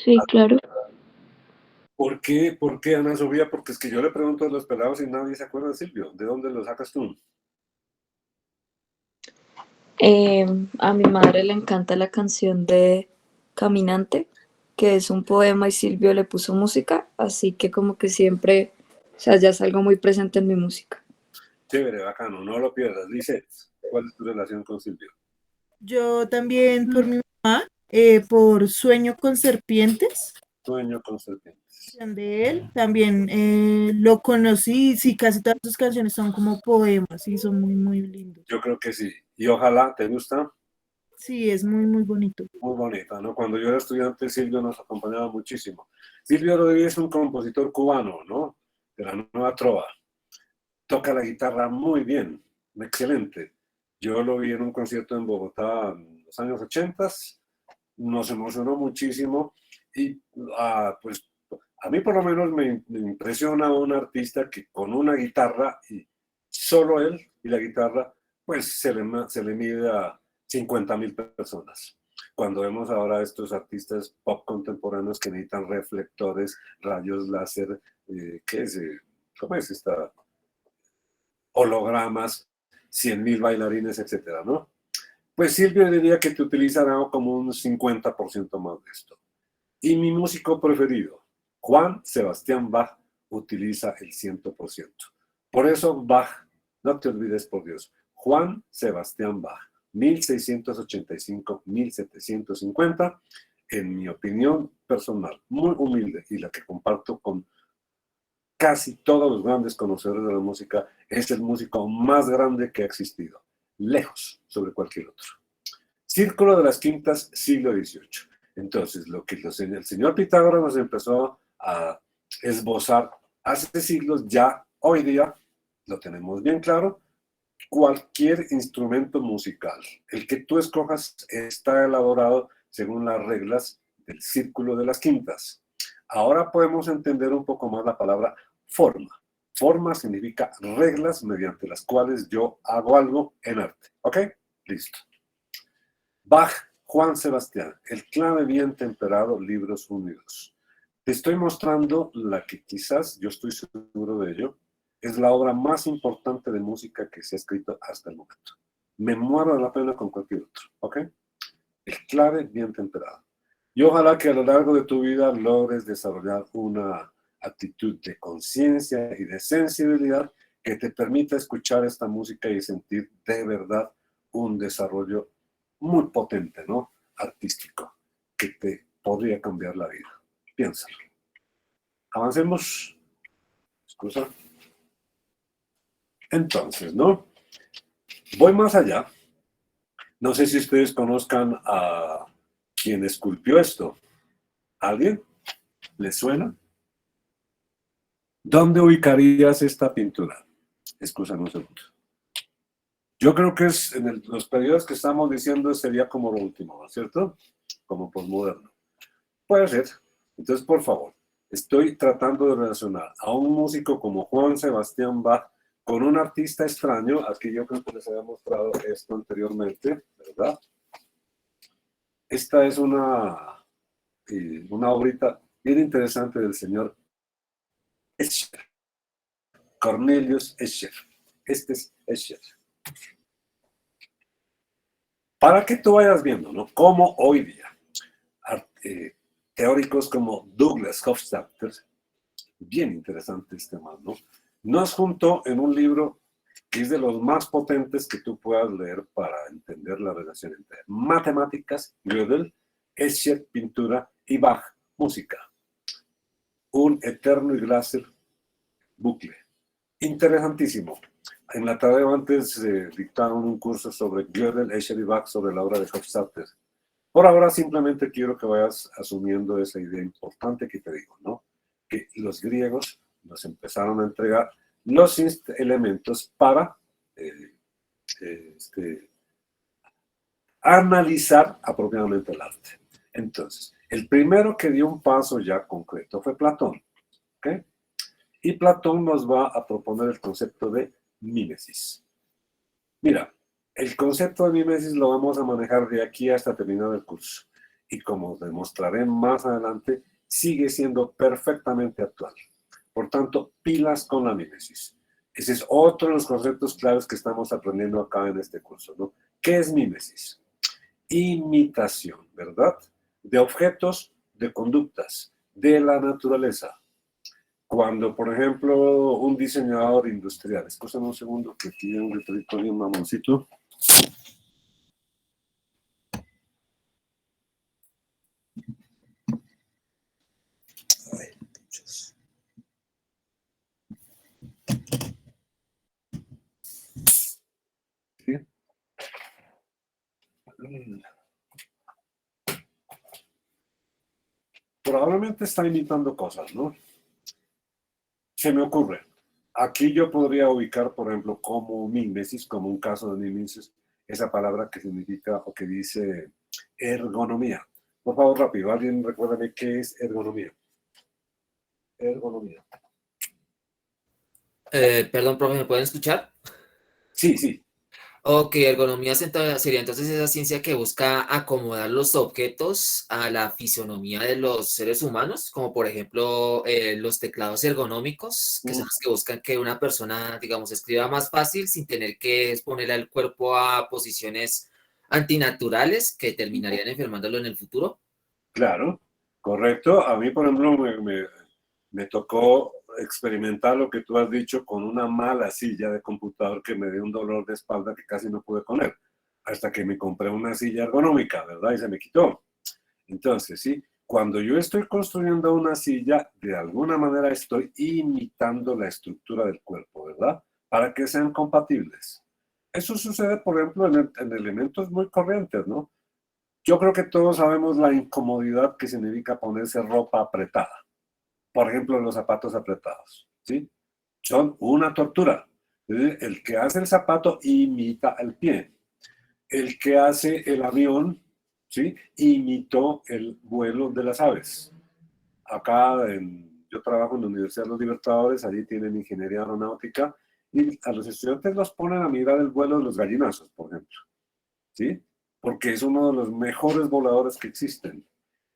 Sí, claro. Por qué, Ana Sofía? Porque es que yo le pregunto a los pelados y nadie se acuerda de Silvio. ¿De dónde lo sacas tú? Eh, a mi madre le encanta la canción de Caminante, que es un poema y Silvio le puso música, así que como que siempre, o sea, ya es algo muy presente en mi música. Chévere, bacano, no lo pierdas. Dice, ¿cuál es tu relación con Silvio? Yo también por mi mamá, por Sueño con Serpientes, Sueño con serpientes. de él, también lo conocí, sí, casi todas sus canciones son como poemas y son muy, muy lindos. Yo creo que sí. Y ojalá, ¿te gusta? Sí, es muy, muy bonito. Muy bonita, ¿no? Cuando yo era estudiante, Silvio nos acompañaba muchísimo. Silvio Rodríguez es un compositor cubano, ¿no? De la nueva trova. Toca la guitarra muy bien, excelente. Yo lo vi en un concierto en Bogotá en los años 80, nos emocionó muchísimo y pues a mí por lo menos me impresiona un artista que con una guitarra y solo él y la guitarra, pues se le mide a 50.000 personas. Cuando vemos ahora estos artistas pop contemporáneos que necesitan reflectores, rayos láser, ¿qué es? ¿Cómo es esta? Hologramas, 100.000 bailarines, etcétera, ¿no? Pues Silvio diría que te utilizará como un 50% más de esto. Y mi músico preferido, Juan Sebastián Bach, utiliza el 100%. Por eso Bach, no te olvides por Dios, Juan Sebastián Bach, 1685-1750, en mi opinión personal, muy humilde y la que comparto con casi todos los grandes conocedores de la música, es el músico más grande que ha existido, lejos sobre cualquier otro. Círculo de las Quintas, siglo XVIII. Entonces, lo que el señor Pitágoras nos empezó a esbozar hace siglos, ya hoy día lo tenemos bien claro, cualquier instrumento musical, el que tú escojas, está elaborado según las reglas del Círculo de las Quintas. Ahora podemos entender un poco más la palabra forma. Forma significa reglas mediante las cuales yo hago algo en arte. ¿Ok? Listo. Bach, Juan Sebastián, el clave bien temperado, libros unidos. Te estoy mostrando la que quizás, yo estoy seguro de ello, es la obra más importante de música que se ha escrito hasta el momento. Me muero de la pena con cualquier otro, ¿ok? El clave bien temperado. Y ojalá que a lo largo de tu vida logres desarrollar una actitud de conciencia y de sensibilidad que te permita escuchar esta música y sentir de verdad un desarrollo muy potente, ¿no? Artístico, que te podría cambiar la vida. Piénsalo. Avancemos. Excusa. Entonces, ¿no? Voy más allá. No sé si ustedes conozcan a quien esculpió esto. ¿Alguien? ¿Les suena? ¿Dónde ubicarías esta pintura? Excúsame un segundo. Yo creo que es en los periodos que estamos diciendo sería como lo último, ¿no es cierto? Como posmoderno. Puede ser. Entonces, por favor, estoy tratando de relacionar a un músico como Juan Sebastián Bach con un artista extraño. Aquí yo creo que les había mostrado esto anteriormente, ¿verdad? Esta es una obrita bien interesante del señor Escher, Cornelius Escher. Este es Escher. Para que tú vayas viendo, ¿no? Cómo hoy día teóricos como Douglas Hofstadter, bien interesante este tema, ¿no? Nos juntó en un libro que es de los más potentes que tú puedas leer para entender la relación entre matemáticas, Gödel, Escher, pintura y Bach, música. Un eterno y glacial bucle. Interesantísimo. En la tarde antes dictaron un curso sobre Gödel, Escher y Bach sobre la obra de Hofstadter. Por ahora simplemente quiero que vayas asumiendo esa idea importante que te digo, ¿no? Que los griegos nos empezaron a entregar los elementos para eh, este, analizar apropiadamente el arte. Entonces, el primero que dio un paso ya concreto fue Platón, ¿ok? Y Platón nos va a proponer el concepto de mímesis. Mira, el concepto de mímesis lo vamos a manejar de aquí hasta terminar el curso. y como demostraré más adelante, sigue siendo perfectamente actual. Por tanto, pilas con la mímesis. Ese es otro de los conceptos claves que estamos aprendiendo acá en este curso, ¿no? ¿Qué es mímesis? Imitación, ¿verdad? De objetos, de conductas, de la naturaleza. Cuando, por ejemplo, un diseñador industrial, escúchame un segundo que aquí hay un letrito y un mamoncito. ¿Sí? Probablemente está imitando cosas, ¿no? Se me ocurre. Aquí yo podría ubicar, por ejemplo, como mímesis, como un caso de mímesis, esa palabra que significa o que dice ergonomía. Por favor, rápido, alguien recuérdame qué es ergonomía. Ergonomía. Perdón, profe, ¿me pueden escuchar? Sí, sí, Ok, ergonomía sería entonces esa ciencia que busca acomodar los objetos a la fisionomía de los seres humanos, como por ejemplo los teclados ergonómicos, que son los que buscan que una persona, digamos, escriba más fácil sin tener que exponer al cuerpo a posiciones antinaturales que terminarían enfermándolo en el futuro. claro, correcto. A mí, por ejemplo, me tocó experimentar lo que tú has dicho con una mala silla de computador que me dio un dolor de espalda que casi no pude poner, hasta que me compré una silla ergonómica, ¿verdad? Y se me quitó. Entonces, sí, cuando yo estoy construyendo una silla, de alguna manera estoy imitando la estructura del cuerpo, ¿verdad? Para que sean compatibles. Eso sucede, por ejemplo, en elementos muy corrientes, ¿no? Yo creo que todos sabemos la incomodidad que significa ponerse ropa apretada. Por ejemplo, los zapatos apretados, ¿sí? Son una tortura. El que hace el zapato imita el pie. El que hace el avión, ¿sí? Imitó el vuelo de las aves. Yo trabajo en la Universidad de los Libertadores, allí tienen ingeniería aeronáutica, y a los estudiantes los ponen a mirar el vuelo de los gallinazos, por ejemplo, ¿sí? Porque es uno de los mejores voladores que existen.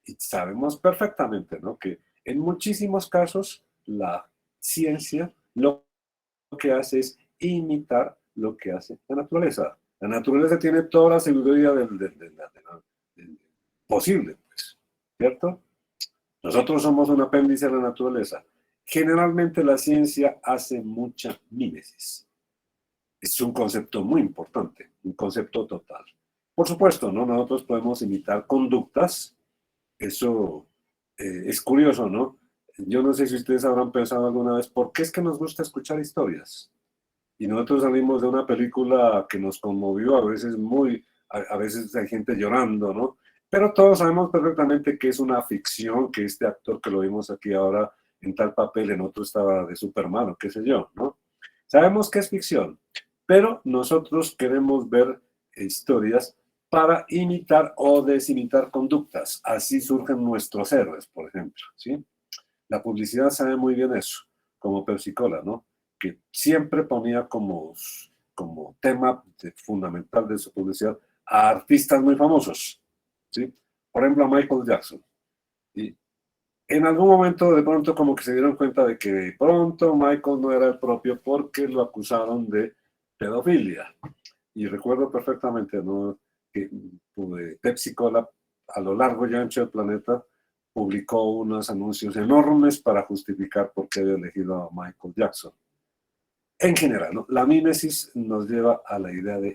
Y sabemos perfectamente, ¿no? Que en muchísimos casos la ciencia lo que hace es imitar lo que hace la naturaleza. La naturaleza tiene toda la sabiduría posible, pues, ¿cierto? Nosotros somos un apéndice de la naturaleza. Generalmente la ciencia hace mucha mímesis. Es un concepto muy importante, un concepto total. Por supuesto, ¿no? Nosotros podemos imitar conductas. Eso es curioso, ¿no? Yo no sé si ustedes habrán pensado alguna vez, ¿por qué es que nos gusta escuchar historias? Y nosotros salimos de una película que nos conmovió, a veces hay gente llorando, ¿no? Pero todos sabemos perfectamente que es una ficción, que este actor que lo vimos aquí ahora en tal papel, en otro estaba de Superman o qué sé yo, ¿no? Sabemos que es ficción, pero nosotros queremos ver historias para imitar o desimitar conductas. Así surgen nuestros héroes, por ejemplo, ¿sí? La publicidad sabe muy bien eso, como Pepsi-Cola, ¿no? Que siempre ponía como tema fundamental de su publicidad a artistas muy famosos, ¿sí? Por ejemplo, a Michael Jackson. Y en algún momento de pronto como que se dieron cuenta de que de pronto Michael no era el propio porque lo acusaron de pedofilia. Y recuerdo perfectamente, ¿no? Que Pepsi-Cola a lo largo y ancho del planeta publicó unos anuncios enormes para justificar por qué había elegido a Michael Jackson. En general, ¿no? La mímesis nos lleva a la idea de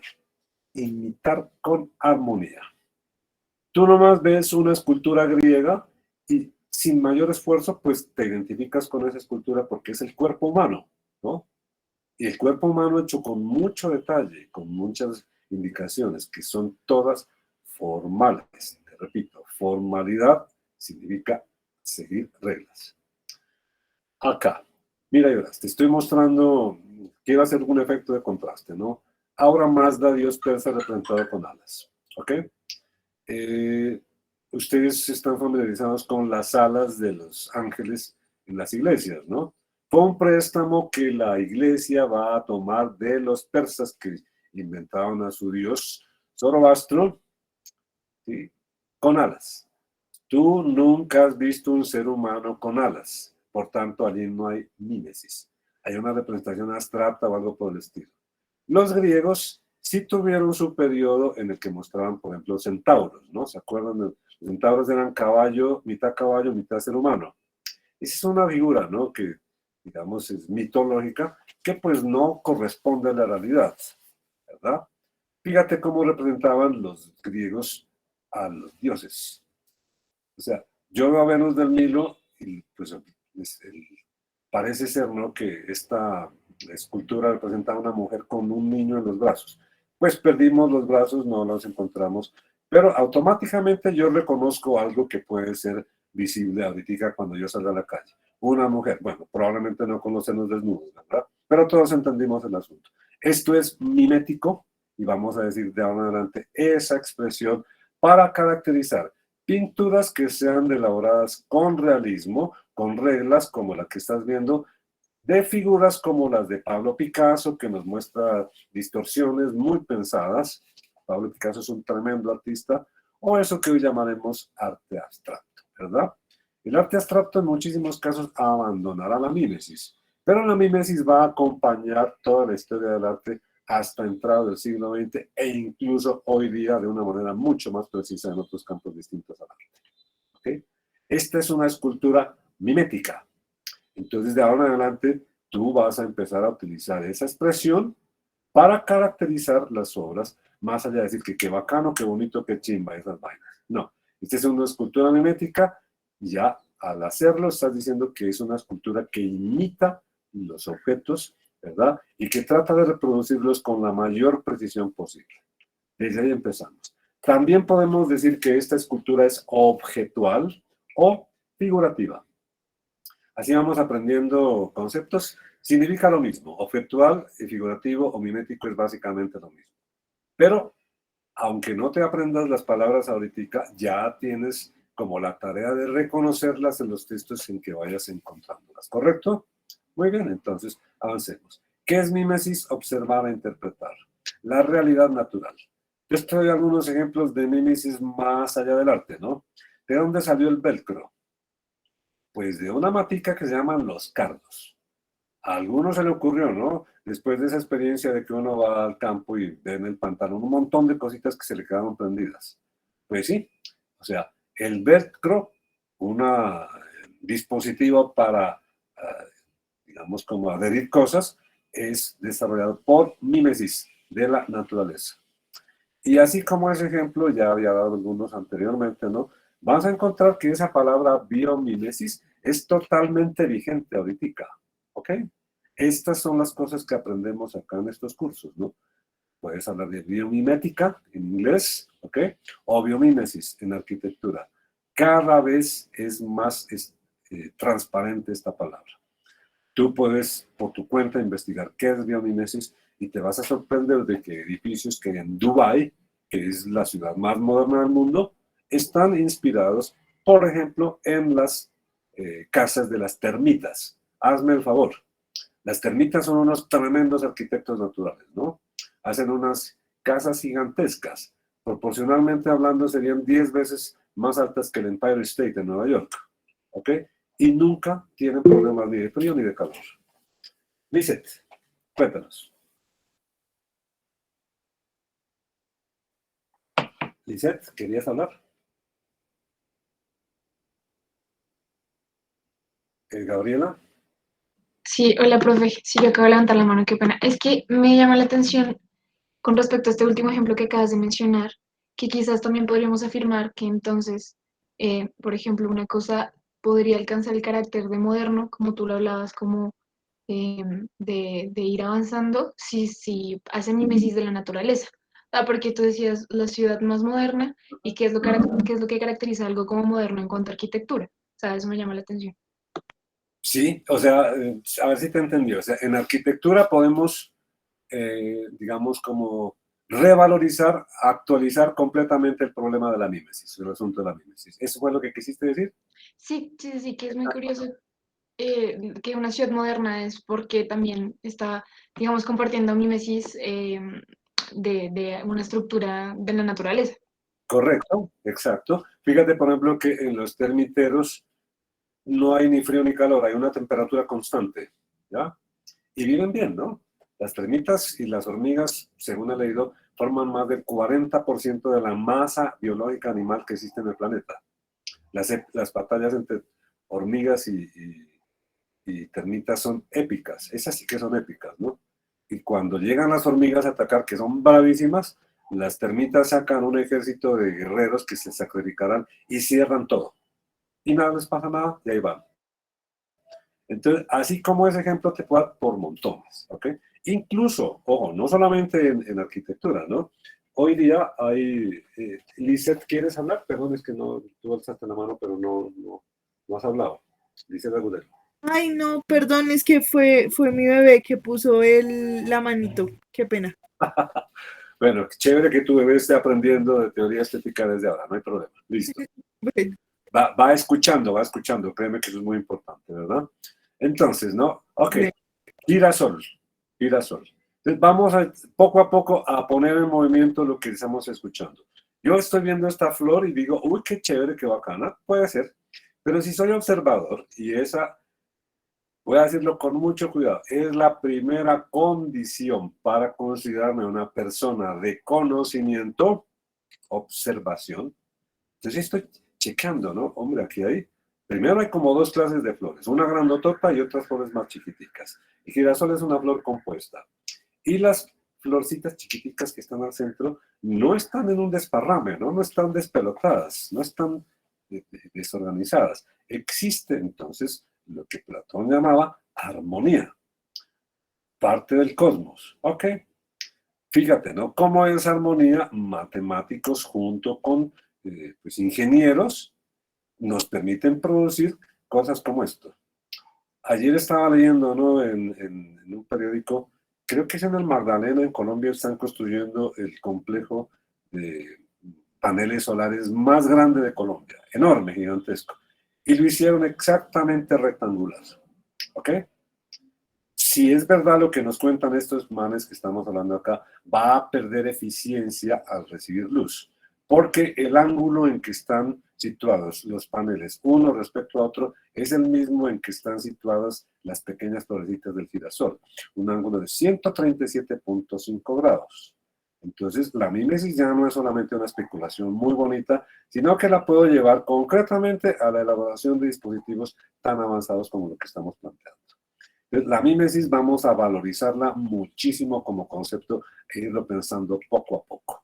imitar con armonía. Tú nomás ves una escultura griega y sin mayor esfuerzo, pues te identificas con esa escultura porque es el cuerpo humano, ¿no? Y el cuerpo humano hecho con mucho detalle, con muchas indicaciones, que son todas formales. Te repito, formalidad significa seguir reglas. Acá, mira, verás, te estoy mostrando, quiero hacer un efecto de contraste, ¿no? Ahora Mazda Dios persa representado con alas, ¿ok? Eh, Ustedes están familiarizados con las alas de los ángeles en las iglesias, ¿no? Fue un préstamo que la iglesia va a tomar de los persas que inventaron a su dios Zoroastro, ¿sí? Con alas. Tú nunca has visto un ser humano con alas, por tanto allí no hay mímesis. Hay una representación abstracta o algo por el estilo. Los griegos sí tuvieron su periodo en el que mostraban, por ejemplo, centauros, ¿no? ¿Se acuerdan? Los centauros eran caballo, mitad ser humano. Esa es una figura, ¿no? Que, digamos, es mitológica, que pues no corresponde a la realidad, ¿verdad? Fíjate cómo representaban los griegos a los dioses. O sea, yo veo a Venus del Nilo y pues parece ser, ¿no? Que esta escultura representa a una mujer con un niño en los brazos. Pues perdimos los brazos, no los encontramos, pero automáticamente yo reconozco algo que puede ser visible ahorita cuando yo salga a la calle. Una mujer, bueno, probablemente no con los senos desnudos, ¿verdad? Pero todos entendimos el asunto. Esto es mimético y vamos a decir de ahora en adelante esa expresión para caracterizar pinturas que sean elaboradas con realismo, con reglas como la que estás viendo, de figuras como las de Pablo Picasso, que nos muestra distorsiones muy pensadas. Pablo Picasso es un tremendo artista, o eso que hoy llamaremos arte abstracto, ¿verdad? El arte abstracto en muchísimos casos abandonará la mímesis, pero la mímesis va a acompañar toda la historia del arte hasta entrado del siglo XX e incluso hoy día de una manera mucho más precisa en otros campos distintos al arte. ¿Okay? Esta es una escultura mimética. Entonces, de ahora en adelante, tú vas a empezar a utilizar esa expresión para caracterizar las obras, más allá de decir que qué bacano, qué bonito, qué chimba, esas vainas. No, esta es una escultura mimética y ya al hacerlo estás diciendo que es una escultura que imita los objetos, ¿verdad? Y que trata de reproducirlos con la mayor precisión posible. Desde ahí empezamos. También podemos decir que esta escultura es objetual o figurativa. Así vamos aprendiendo conceptos. Significa lo mismo. Objetual y figurativo o mimético es básicamente lo mismo. Pero, aunque no te aprendas las palabras ahorita, ya tienes como la tarea de reconocerlas en los textos en que vayas encontrándolas. ¿Correcto? Muy bien, entonces avancemos. ¿Qué es mimesis? Observar e interpretar. La realidad natural. Yo estoy algunos ejemplos de mimesis más allá del arte, ¿no? ¿De dónde salió el velcro? Pues de una matica que se llaman los cardos. A algunos se le ocurrió, ¿no? Después de esa experiencia de que uno va al campo y ve en el pantalón un montón de cositas que se le quedaron prendidas. Pues sí, o sea, el velcro, un dispositivo para, digamos, como adherir cosas, es desarrollado por mimesis de la naturaleza. Y así como ese ejemplo, ya había dado algunos anteriormente, ¿no? Vamos a encontrar que esa palabra biomimesis es totalmente vigente ahorita, ¿ok? Estas son las cosas que aprendemos acá en estos cursos, ¿no? Puedes hablar de biomimética en inglés, ¿ok? O biomimesis en arquitectura. Cada vez es más transparente esta palabra. Tú puedes, por tu cuenta, investigar qué es biomimesis y te vas a sorprender de que edificios que en Dubái, que es la ciudad más moderna del mundo, están inspirados, por ejemplo, en las casas de las termitas. Hazme el favor. Las termitas son unos tremendos arquitectos naturales, ¿no? Hacen unas casas gigantescas. Proporcionalmente hablando, serían 10 veces más altas que el Empire State en Nueva York. ¿Ok? Y nunca tienen problemas ni de frío ni de calor. Lizeth, cuéntanos. Lizeth, ¿querías hablar? Gabriela. Sí, hola, profe. Sí, yo acabo de levantar la mano, qué pena. Es que me llama la atención con respecto a este último ejemplo que acabas de mencionar, que quizás también podríamos afirmar que entonces, por ejemplo, una cosa podría alcanzar el carácter de moderno, como tú lo hablabas, como de ir avanzando, si hace mimesis de la naturaleza. Ah, porque tú decías la ciudad más moderna y qué es lo que caracteriza algo como moderno en cuanto a arquitectura. O sea, eso me llama la atención. Sí, o sea, a ver si te entendió. O sea, en arquitectura podemos, digamos, como revalorizar, actualizar completamente el problema de la mímesis, el asunto de la mímesis. ¿Eso fue lo que quisiste decir? Sí, sí, sí, que es muy curioso que una ciudad moderna es porque también está, digamos, compartiendo mimesis de una estructura de la naturaleza. Correcto, exacto. Fíjate, por ejemplo, que en los termiteros no hay ni frío ni calor, hay una temperatura constante, ¿ya? Y viven bien, ¿no? Las termitas y las hormigas, según he leído, forman más del 40% de la masa biológica animal que existe en el planeta. Las batallas entre hormigas y termitas son épicas, esas sí que son épicas, ¿no? Y cuando llegan las hormigas a atacar, que son bravísimas, las termitas sacan un ejército de guerreros que se sacrificarán y cierran todo. Y nada les pasa nada y ahí van. Entonces, así como ese ejemplo te puedo dar por montones, ¿ok? Incluso, ojo, no solamente en arquitectura, ¿no? Hoy día hay, Lizeth, ¿quieres hablar? Perdón, es que no, tú alzaste la mano, pero no has hablado. Lizeth Agudelo. Ay, no, perdón, es que fue mi bebé que puso la manito. Qué pena. Bueno, chévere que tu bebé esté aprendiendo de teoría estética desde ahora, no hay problema. Listo. Bueno, Va escuchando, créeme que eso es muy importante, ¿verdad? Entonces, ¿no? Ok, bueno. girasol. Entonces vamos poco a poco a poner en movimiento lo que estamos escuchando. Yo estoy viendo esta flor y digo, uy, qué chévere, qué bacana, puede ser. Pero si soy observador, y esa, voy a decirlo con mucho cuidado, es la primera condición para considerarme una persona de conocimiento, observación. Entonces estoy checando, ¿no? Hombre, aquí hay, primero hay como dos clases de flores, una grandotota y otras flores más chiquiticas. Y girasol es una flor compuesta. Y las florcitas chiquiticas que están al centro no están en un desparrame, ¿no? No están despelotadas, no están desorganizadas. Existe entonces lo que Platón llamaba armonía, parte del cosmos. ¿Ok? Fíjate, ¿no? ¿Cómo es armonía? Matemáticos junto con pues, ingenieros nos permiten producir cosas como esto. Ayer estaba leyendo, ¿no? En un periódico, creo que es en el Magdalena, en Colombia, están construyendo el complejo de paneles solares más grande de Colombia, enorme, gigantesco. Y lo hicieron exactamente rectangular. ¿Ok? Si es verdad lo que nos cuentan estos manes que estamos hablando acá, va a perder eficiencia al recibir luz, porque el ángulo en que están situados los paneles, uno respecto a otro, es el mismo en que están situadas las pequeñas florecitas del girasol, un ángulo de 137.5 grados. Entonces, la mímesis ya no es solamente una especulación muy bonita, sino que la puedo llevar concretamente a la elaboración de dispositivos tan avanzados como lo que estamos planteando. La mímesis vamos a valorizarla muchísimo como concepto e irlo pensando poco a poco.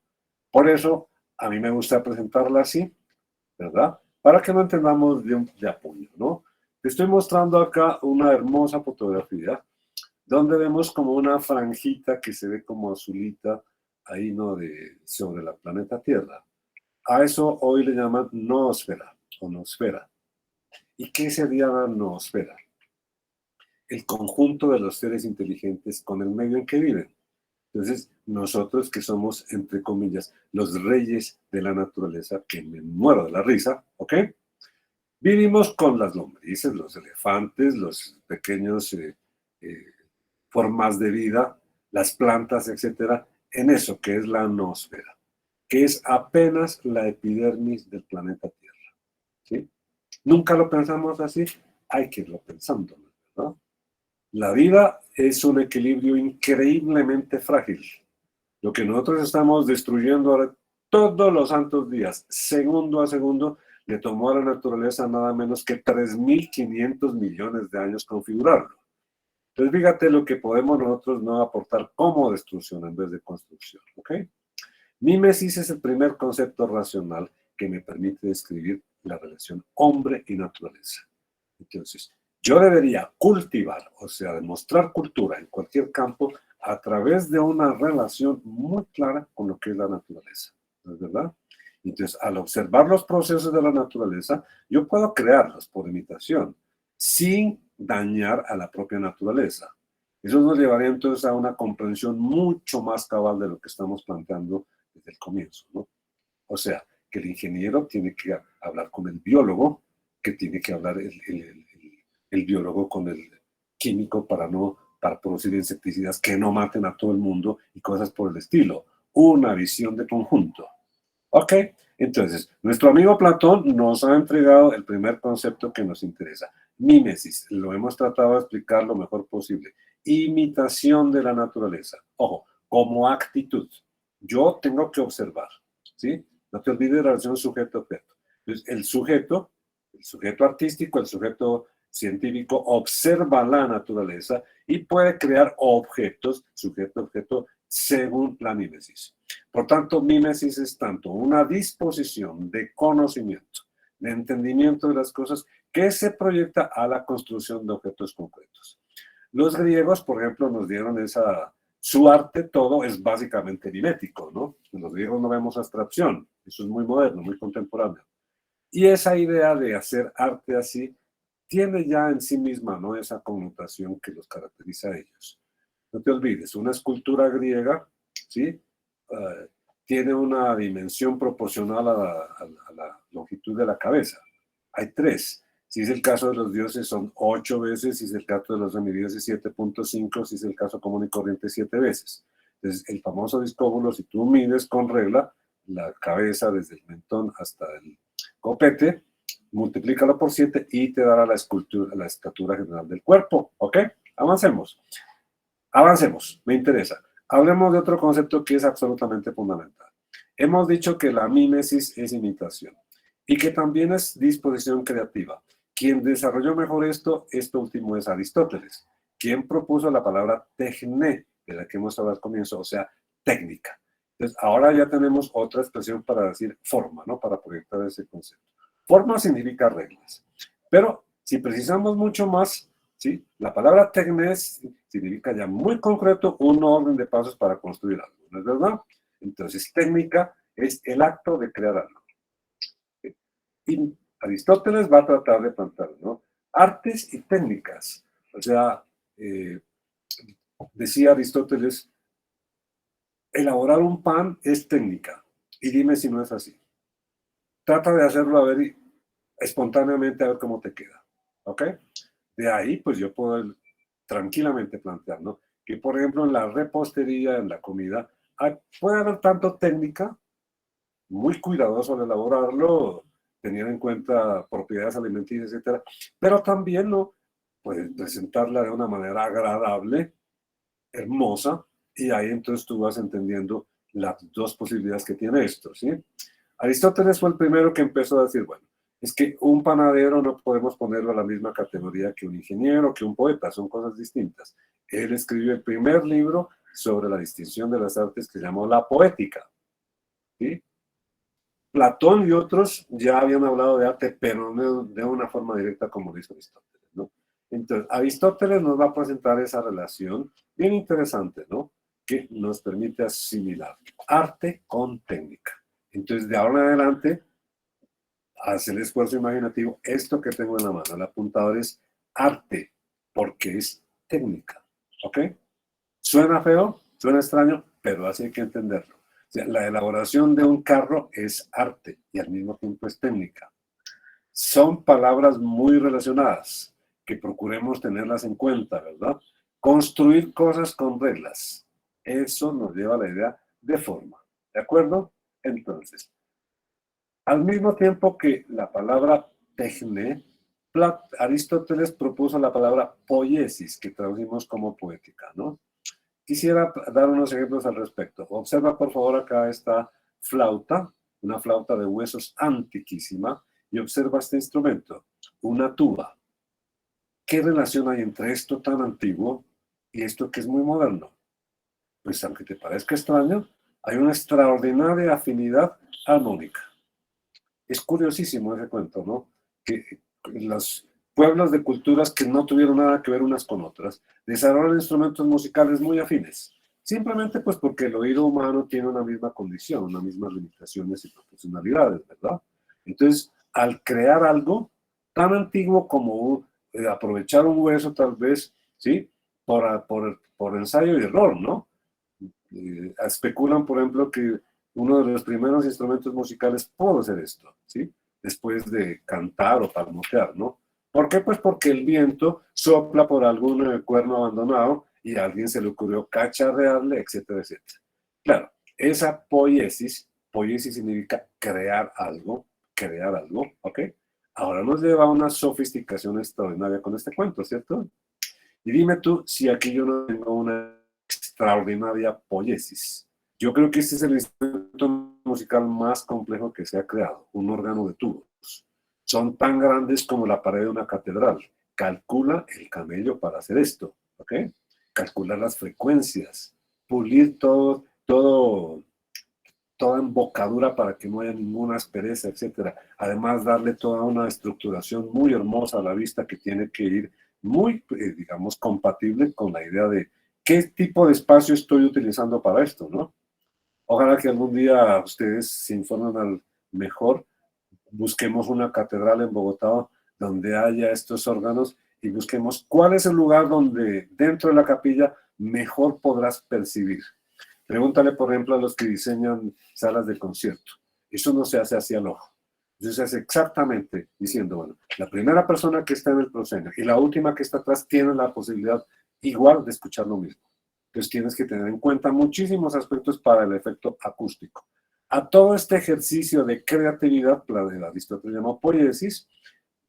Por eso, a mí me gusta presentarla así, ¿verdad? Para que lo entendamos de apoyo, ¿no? Te estoy mostrando acá una hermosa fotografía donde vemos como una franjita que se ve como azulita ahí, ¿no? Sobre la planeta Tierra. A eso hoy le llaman noosfera o nosfera. ¿Y qué sería la noosfera? El conjunto de los seres inteligentes con el medio en que viven. Entonces, nosotros que somos, entre comillas, los reyes de la naturaleza, que me muero de la risa, ¿ok? Vivimos con las lombrices, los elefantes, los pequeños formas de vida, las plantas, etcétera, en eso que es la noosfera, que es apenas la epidermis del planeta Tierra, ¿sí? Nunca lo pensamos así, hay que irlo pensando, ¿no? La vida es un equilibrio increíblemente frágil. Lo que nosotros estamos destruyendo ahora todos los santos días, segundo a segundo, le tomó a la naturaleza nada menos que 3.500 millones de años configurarlo. Entonces, fíjate lo que podemos nosotros no aportar como destrucción en vez de construcción, ¿ok? Mímesis es el primer concepto racional que me permite describir la relación hombre y naturaleza. Entonces, yo debería cultivar, o sea, demostrar cultura en cualquier campo a través de una relación muy clara con lo que es la naturaleza, ¿no es verdad? Entonces, al observar los procesos de la naturaleza, yo puedo crearlos por imitación, sin dañar a la propia naturaleza. Eso nos llevaría entonces a una comprensión mucho más cabal de lo que estamos planteando desde el comienzo, ¿no? O sea, que el ingeniero tiene que hablar con el biólogo, que tiene que hablar el biólogo con el químico para producir insecticidas que no maten a todo el mundo y cosas por el estilo. Una visión de conjunto. Ok, entonces, nuestro amigo Platón nos ha entregado el primer concepto que nos interesa. Mímesis, lo hemos tratado de explicar lo mejor posible. Imitación de la naturaleza. Ojo, como actitud. Yo tengo que observar, ¿sí? No te olvides de la relación sujeto-objeto. Entonces, el sujeto artístico, el sujeto científico observa la naturaleza y puede crear objetos, sujeto-objeto, según la mímesis. Por tanto, mímesis es tanto una disposición de conocimiento, de entendimiento de las cosas, que se proyecta a la construcción de objetos concretos. Los griegos, por ejemplo, nos dieron su arte todo es básicamente mimético, ¿no? En los griegos no vemos abstracción, eso es muy moderno, muy contemporáneo. Y esa idea de hacer arte así tiene ya en sí misma, ¿no? Esa connotación que los caracteriza a ellos. No te olvides, una escultura griega, ¿sí? Tiene una dimensión proporcional a la longitud de la cabeza. Hay 3. Si es el caso de los dioses, son 8 veces. Si es el caso de los semidioses, 7.5. Si es el caso común y corriente, 7 veces. Entonces, el famoso discóbulo, si tú mides con regla la cabeza desde el mentón hasta el copete, multiplícalo por 7 y te dará la estatura general del cuerpo. ¿Ok? Avancemos. Avancemos, me interesa. Hablemos de otro concepto que es absolutamente fundamental. Hemos dicho que la mímesis es imitación y que también es disposición creativa. Quien desarrolló mejor esto último es Aristóteles, quien propuso la palabra tecné, de la que hemos hablado al comienzo, o sea, técnica. Entonces, ahora ya tenemos otra expresión para decir forma, ¿no? Para proyectar ese concepto. Forma significa reglas. Pero si precisamos mucho más, ¿sí? La palabra tecnes significa ya muy concreto un orden de pasos para construir algo, ¿no es verdad? Entonces, técnica es el acto de crear algo. Y Aristóteles va a tratar de plantar, ¿no? Artes y técnicas. O sea, decía Aristóteles, elaborar un pan es técnica. Y dime si no es así. Trata de hacerlo a ver espontáneamente a ver cómo te queda. ¿Ok? De ahí, pues yo puedo tranquilamente plantear, ¿no? Que, por ejemplo, en la repostería, en la comida, puede haber tanto técnica, muy cuidadoso al elaborarlo, teniendo en cuenta propiedades alimenticias, etcétera, pero también, ¿no? Puedes presentarla de una manera agradable, hermosa, y ahí entonces tú vas entendiendo las dos posibilidades que tiene esto, ¿sí? Aristóteles fue el primero que empezó a decir, bueno, es que un panadero no podemos ponerlo a la misma categoría que un ingeniero, que un poeta, son cosas distintas. Él escribió el primer libro sobre la distinción de las artes que se llamó La Poética, ¿sí? Platón y otros ya habían hablado de arte, pero no de una forma directa como lo hizo Aristóteles, ¿no? Entonces, Aristóteles nos va a presentar esa relación bien interesante, ¿no? Que nos permite asimilar arte con técnica. Entonces, de ahora en adelante, hace el esfuerzo imaginativo. Esto que tengo en la mano, el apuntador, es arte, porque es técnica. ¿Ok? Suena feo, suena extraño, pero así hay que entenderlo. O sea, la elaboración de un carro es arte y al mismo tiempo es técnica. Son palabras muy relacionadas, que procuremos tenerlas en cuenta, ¿verdad? Construir cosas con reglas. Eso nos lleva a la idea de forma. ¿De acuerdo? Entonces, al mismo tiempo que la palabra tecne, Aristóteles propuso la palabra poiesis, que traducimos como poética, ¿no? Quisiera dar unos ejemplos al respecto. Observa, por favor, acá esta flauta, una flauta de huesos antiquísima, y observa este instrumento, una tuba. ¿Qué relación hay entre esto tan antiguo y esto que es muy moderno? Pues aunque te parezca extraño, hay una extraordinaria afinidad armónica. Es curiosísimo ese cuento, ¿no? Que los pueblos de culturas que no tuvieron nada que ver unas con otras desarrollan instrumentos musicales muy afines. Simplemente pues porque el oído humano tiene una misma condición, unas mismas limitaciones y proporcionalidades, ¿verdad? Entonces, al crear algo tan antiguo como aprovechar un hueso tal vez, ¿sí? Por ensayo y error, ¿no? Especulan, por ejemplo, que uno de los primeros instrumentos musicales pudo ser esto, ¿sí? Después de cantar o palmotear, ¿no? ¿Por qué? Pues porque el viento sopla por algún cuerno abandonado y a alguien se le ocurrió cacharrearle, etcétera, etcétera. Claro, esa poiesis Poiesis significa crear algo, ¿ok? Ahora nos lleva a una sofisticación extraordinaria con este cuento, ¿cierto? Y dime tú si aquí yo no tengo una extraordinaria poiesis. Yo creo que este es el instrumento musical más complejo que se ha creado, un órgano de tubos. Son tan grandes como la pared de una catedral. Calcula el camello para hacer esto, ¿ok? Calcular las frecuencias, pulir toda embocadura para que no haya ninguna aspereza, etcétera. Además, darle toda una estructuración muy hermosa a la vista que tiene que ir muy, digamos, compatible con la idea de qué tipo de espacio estoy utilizando para esto, ¿no? Ojalá que algún día ustedes se informen al mejor, busquemos una catedral en Bogotá donde haya estos órganos y busquemos cuál es el lugar donde dentro de la capilla mejor podrás percibir. Pregúntale, por ejemplo, a los que diseñan salas de concierto. Eso no se hace hacia el ojo. Eso se hace exactamente diciendo, bueno, la primera persona que está en el proscenio y la última que está atrás tiene la posibilidad igual de escuchar lo mismo. Entonces tienes que tener en cuenta muchísimos aspectos para el efecto acústico. A todo este ejercicio de creatividad, la de Aristóteles llamó poiesis,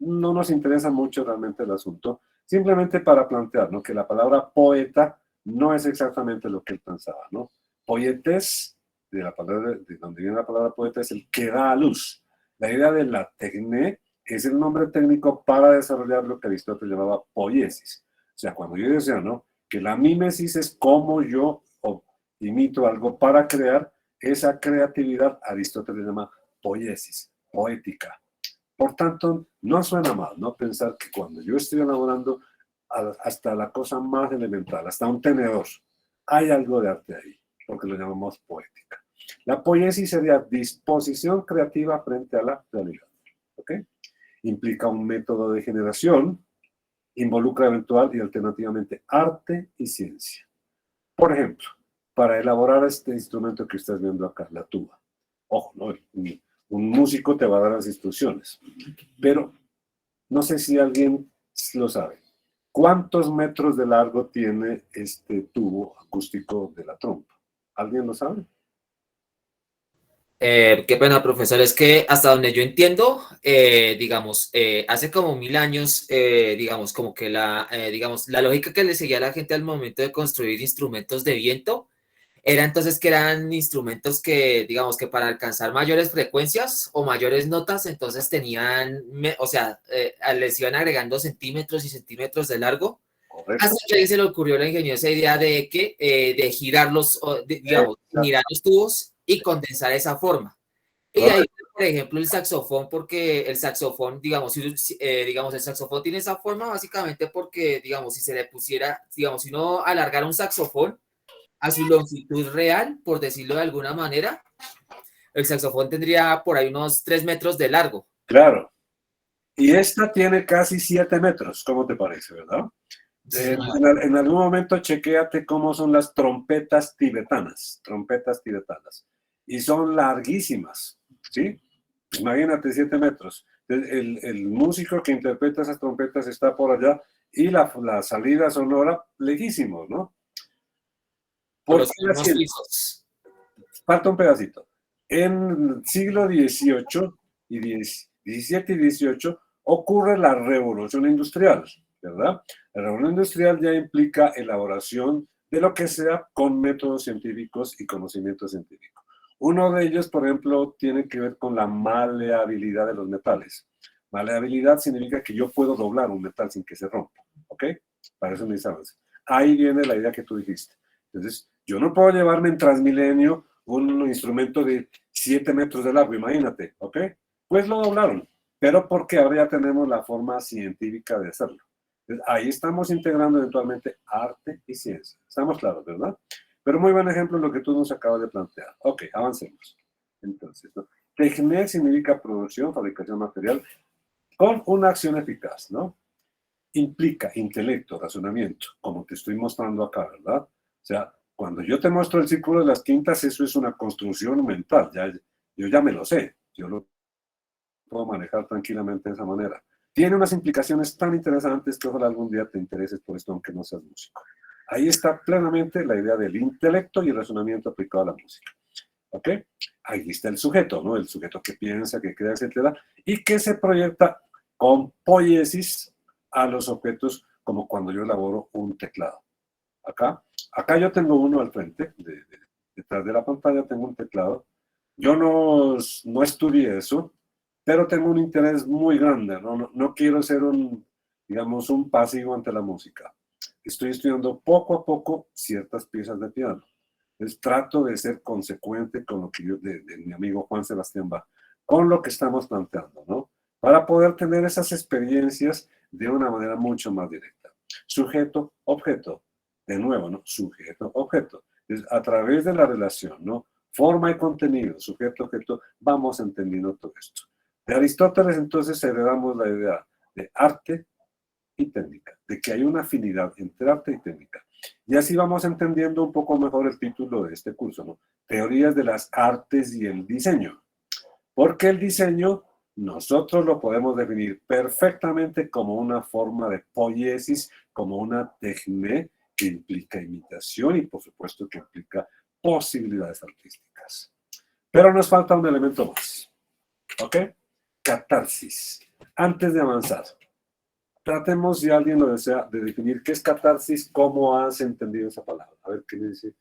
no nos interesa mucho realmente el asunto, simplemente para plantear, ¿no?, que la palabra poeta no es exactamente lo que él pensaba, ¿no? Poietes, de la palabra, de donde viene la palabra poeta, es el que da a luz. La idea de la tecné es el nombre técnico para desarrollar lo que Aristóteles llamaba poiesis. O sea, cuando yo decía, ¿no?, que la mímesis es cómo yo imito algo para crear, esa creatividad Aristóteles llama poiesis, poética. Por tanto, no suena mal, ¿no?, pensar que cuando yo estoy elaborando hasta la cosa más elemental, hasta un tenedor, hay algo de arte ahí, porque lo llamamos poética. La poiesis sería disposición creativa frente a la realidad, ¿ok? Implica un método de generación, involucra eventual y alternativamente arte y ciencia. Por ejemplo, para elaborar este instrumento que estás viendo acá, la tuba. Ojo, ¿no?, un músico te va a dar las instrucciones, pero no sé si alguien lo sabe. ¿Cuántos metros de largo tiene este tubo acústico de la trompa? ¿Alguien lo sabe? Qué pena, profesor, es que hasta donde yo entiendo, digamos, hace como 1000 años, digamos, como que digamos, la lógica que le seguía a la gente al momento de construir instrumentos de viento era entonces que eran instrumentos que, digamos, que para alcanzar mayores frecuencias o mayores notas, entonces tenían, o sea, les iban agregando centímetros y centímetros de largo. Correcto. Hasta que a alguien se le ocurrió la ingeniosa idea de que, de girar digamos, girar los tubos y condensar esa forma. Y de ahí, por ejemplo, el saxofón, porque el saxofón, digamos, digamos, el saxofón tiene esa forma básicamente porque, digamos, si se le pusiera, digamos, si uno alargara un saxofón a su longitud real, por decirlo de alguna manera, el saxofón tendría por ahí unos 3 metros de largo. Claro. Y esta tiene casi 7 metros, ¿cómo te parece, verdad? En algún momento chequéate cómo son las trompetas tibetanas, y son larguísimas, ¿sí? Imagínate 7 metros. El músico que interpreta esas trompetas está por allá y la salida sonora lejísimos, ¿no? ¿Por Los qué la siento? suizos. Falta un pedacito. En siglo XVIII y XVII y XVIII ocurre la revolución industrial, ¿verdad? La revolución industrial ya implica elaboración de lo que sea con métodos científicos y conocimiento científico. Uno de ellos, por ejemplo, tiene que ver con la maleabilidad de los metales. Maleabilidad significa que yo puedo doblar un metal sin que se rompa, ¿ok? Para eso necesitamos. Ahí viene la idea que tú dijiste. Entonces, yo no puedo llevarme en Transmilenio un instrumento de 7 metros de largo, imagínate, ¿ok? Pues lo doblaron, pero porque ahora ya tenemos la forma científica de hacerlo. Entonces, ahí estamos integrando eventualmente arte y ciencia. Estamos claros, ¿verdad? Pero muy buen ejemplo lo que tú nos acabas de plantear. Ok, avancemos. Entonces, ¿no? Tecné significa producción, fabricación material con una acción eficaz, ¿no? Implica intelecto, razonamiento, como te estoy mostrando acá, ¿verdad? O sea, cuando yo te muestro el círculo de las quintas, eso es una construcción mental, yo ya me lo sé, yo lo puedo manejar tranquilamente de esa manera. Tiene unas implicaciones tan interesantes que ojalá algún día te intereses por esto, aunque no seas músico. Ahí está plenamente la idea del intelecto y el razonamiento aplicado a la música. ¿Ok? Ahí está el sujeto, ¿no? El sujeto que piensa, que crea, etcétera, y que se proyecta con poiesis a los objetos, como cuando yo elaboro un teclado. Acá yo tengo uno al frente, detrás de la pantalla tengo un teclado. Yo no estudié eso, pero tengo un interés muy grande, ¿no? No quiero ser digamos, un pasivo ante la música. Estoy estudiando poco a poco ciertas piezas de piano. Entonces trato de ser consecuente con lo que de mi amigo Juan Sebastián Bach, con lo que estamos planteando, ¿no? Para poder tener esas experiencias de una manera mucho más directa. Sujeto, objeto. De nuevo, ¿no? Sujeto, objeto. Entonces, a través de la relación, ¿no? Forma y contenido, sujeto, objeto, vamos entendiendo todo esto. De Aristóteles, entonces, heredamos la idea de arte y técnica, de que hay una afinidad entre arte y técnica. Y así vamos entendiendo un poco mejor el título de este curso, ¿no? Teorías de las artes y el diseño. Porque el diseño nosotros lo podemos definir perfectamente como una forma de poiesis, como una técnica que implica imitación y por supuesto que implica posibilidades artísticas. Pero nos falta un elemento más, ¿ok? Catarsis. Antes de avanzar, tratemos, si alguien lo desea, de definir qué es catarsis, cómo has entendido esa palabra. A ver qué dice.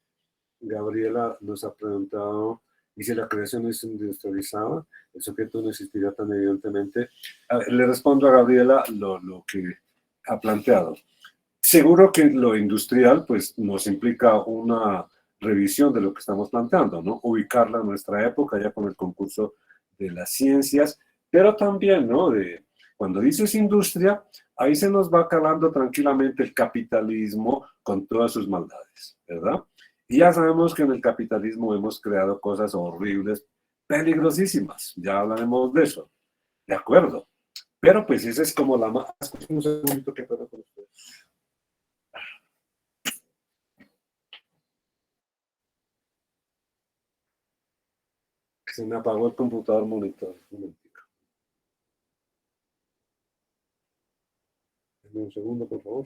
Gabriela nos ha preguntado, ¿y si la creación es industrializada? El sujeto no existirá tan evidentemente. A ver, le respondo a Gabriela lo que ha planteado. Seguro que lo industrial pues nos implica una revisión de lo que estamos planteando, ¿no? Ubicarla en nuestra época ya con el concurso de las ciencias, pero también, ¿no? Cuando dices industria, ahí se nos va calando tranquilamente el capitalismo con todas sus maldades, ¿verdad? Y ya sabemos que en el capitalismo hemos creado cosas horribles, peligrosísimas, ya hablaremos de eso, ¿de acuerdo? Pero pues esa es como la más... Un segundito que puedo con ustedes. Se me apagó el computador monitor. Un momentico. Dame un segundo, por favor.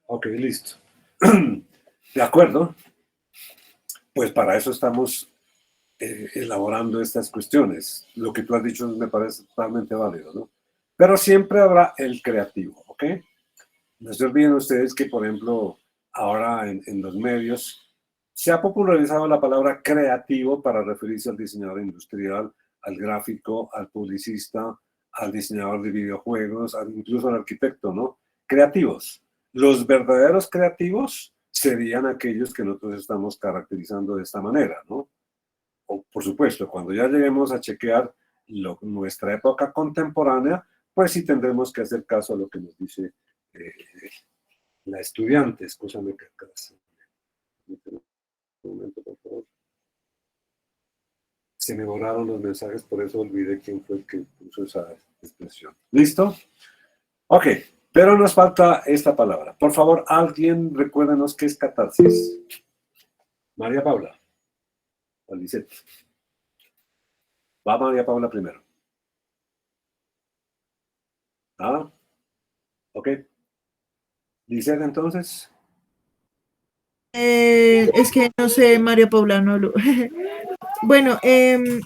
Ok, listo. De acuerdo. Pues para eso estamos elaborando estas cuestiones. Lo que tú has dicho me parece totalmente válido, ¿no? Pero siempre habrá el creativo, ¿ok? No se olviden ustedes que, por ejemplo, ahora en los medios se ha popularizado la palabra creativo para referirse al diseñador industrial, al gráfico, al publicista, al diseñador de videojuegos, incluso al arquitecto, ¿no? Creativos. Los verdaderos creativos serían aquellos que nosotros estamos caracterizando de esta manera, ¿no? O, por supuesto, cuando ya lleguemos a chequear nuestra época contemporánea, pues sí tendremos que hacer caso a lo que nos dice eh, la estudiante. Escúchame que acá un momento, por favor. Se me borraron los mensajes, por eso olvidé quién fue el que puso esa expresión. ¿Listo? Ok, pero nos falta esta palabra. Por favor, alguien recuérdenos qué es catarsis. María Paula. O Lisette. Va María Paula primero. Ah, ok. Lisette, entonces. Es que no sé, María Paula, no lo. Bueno,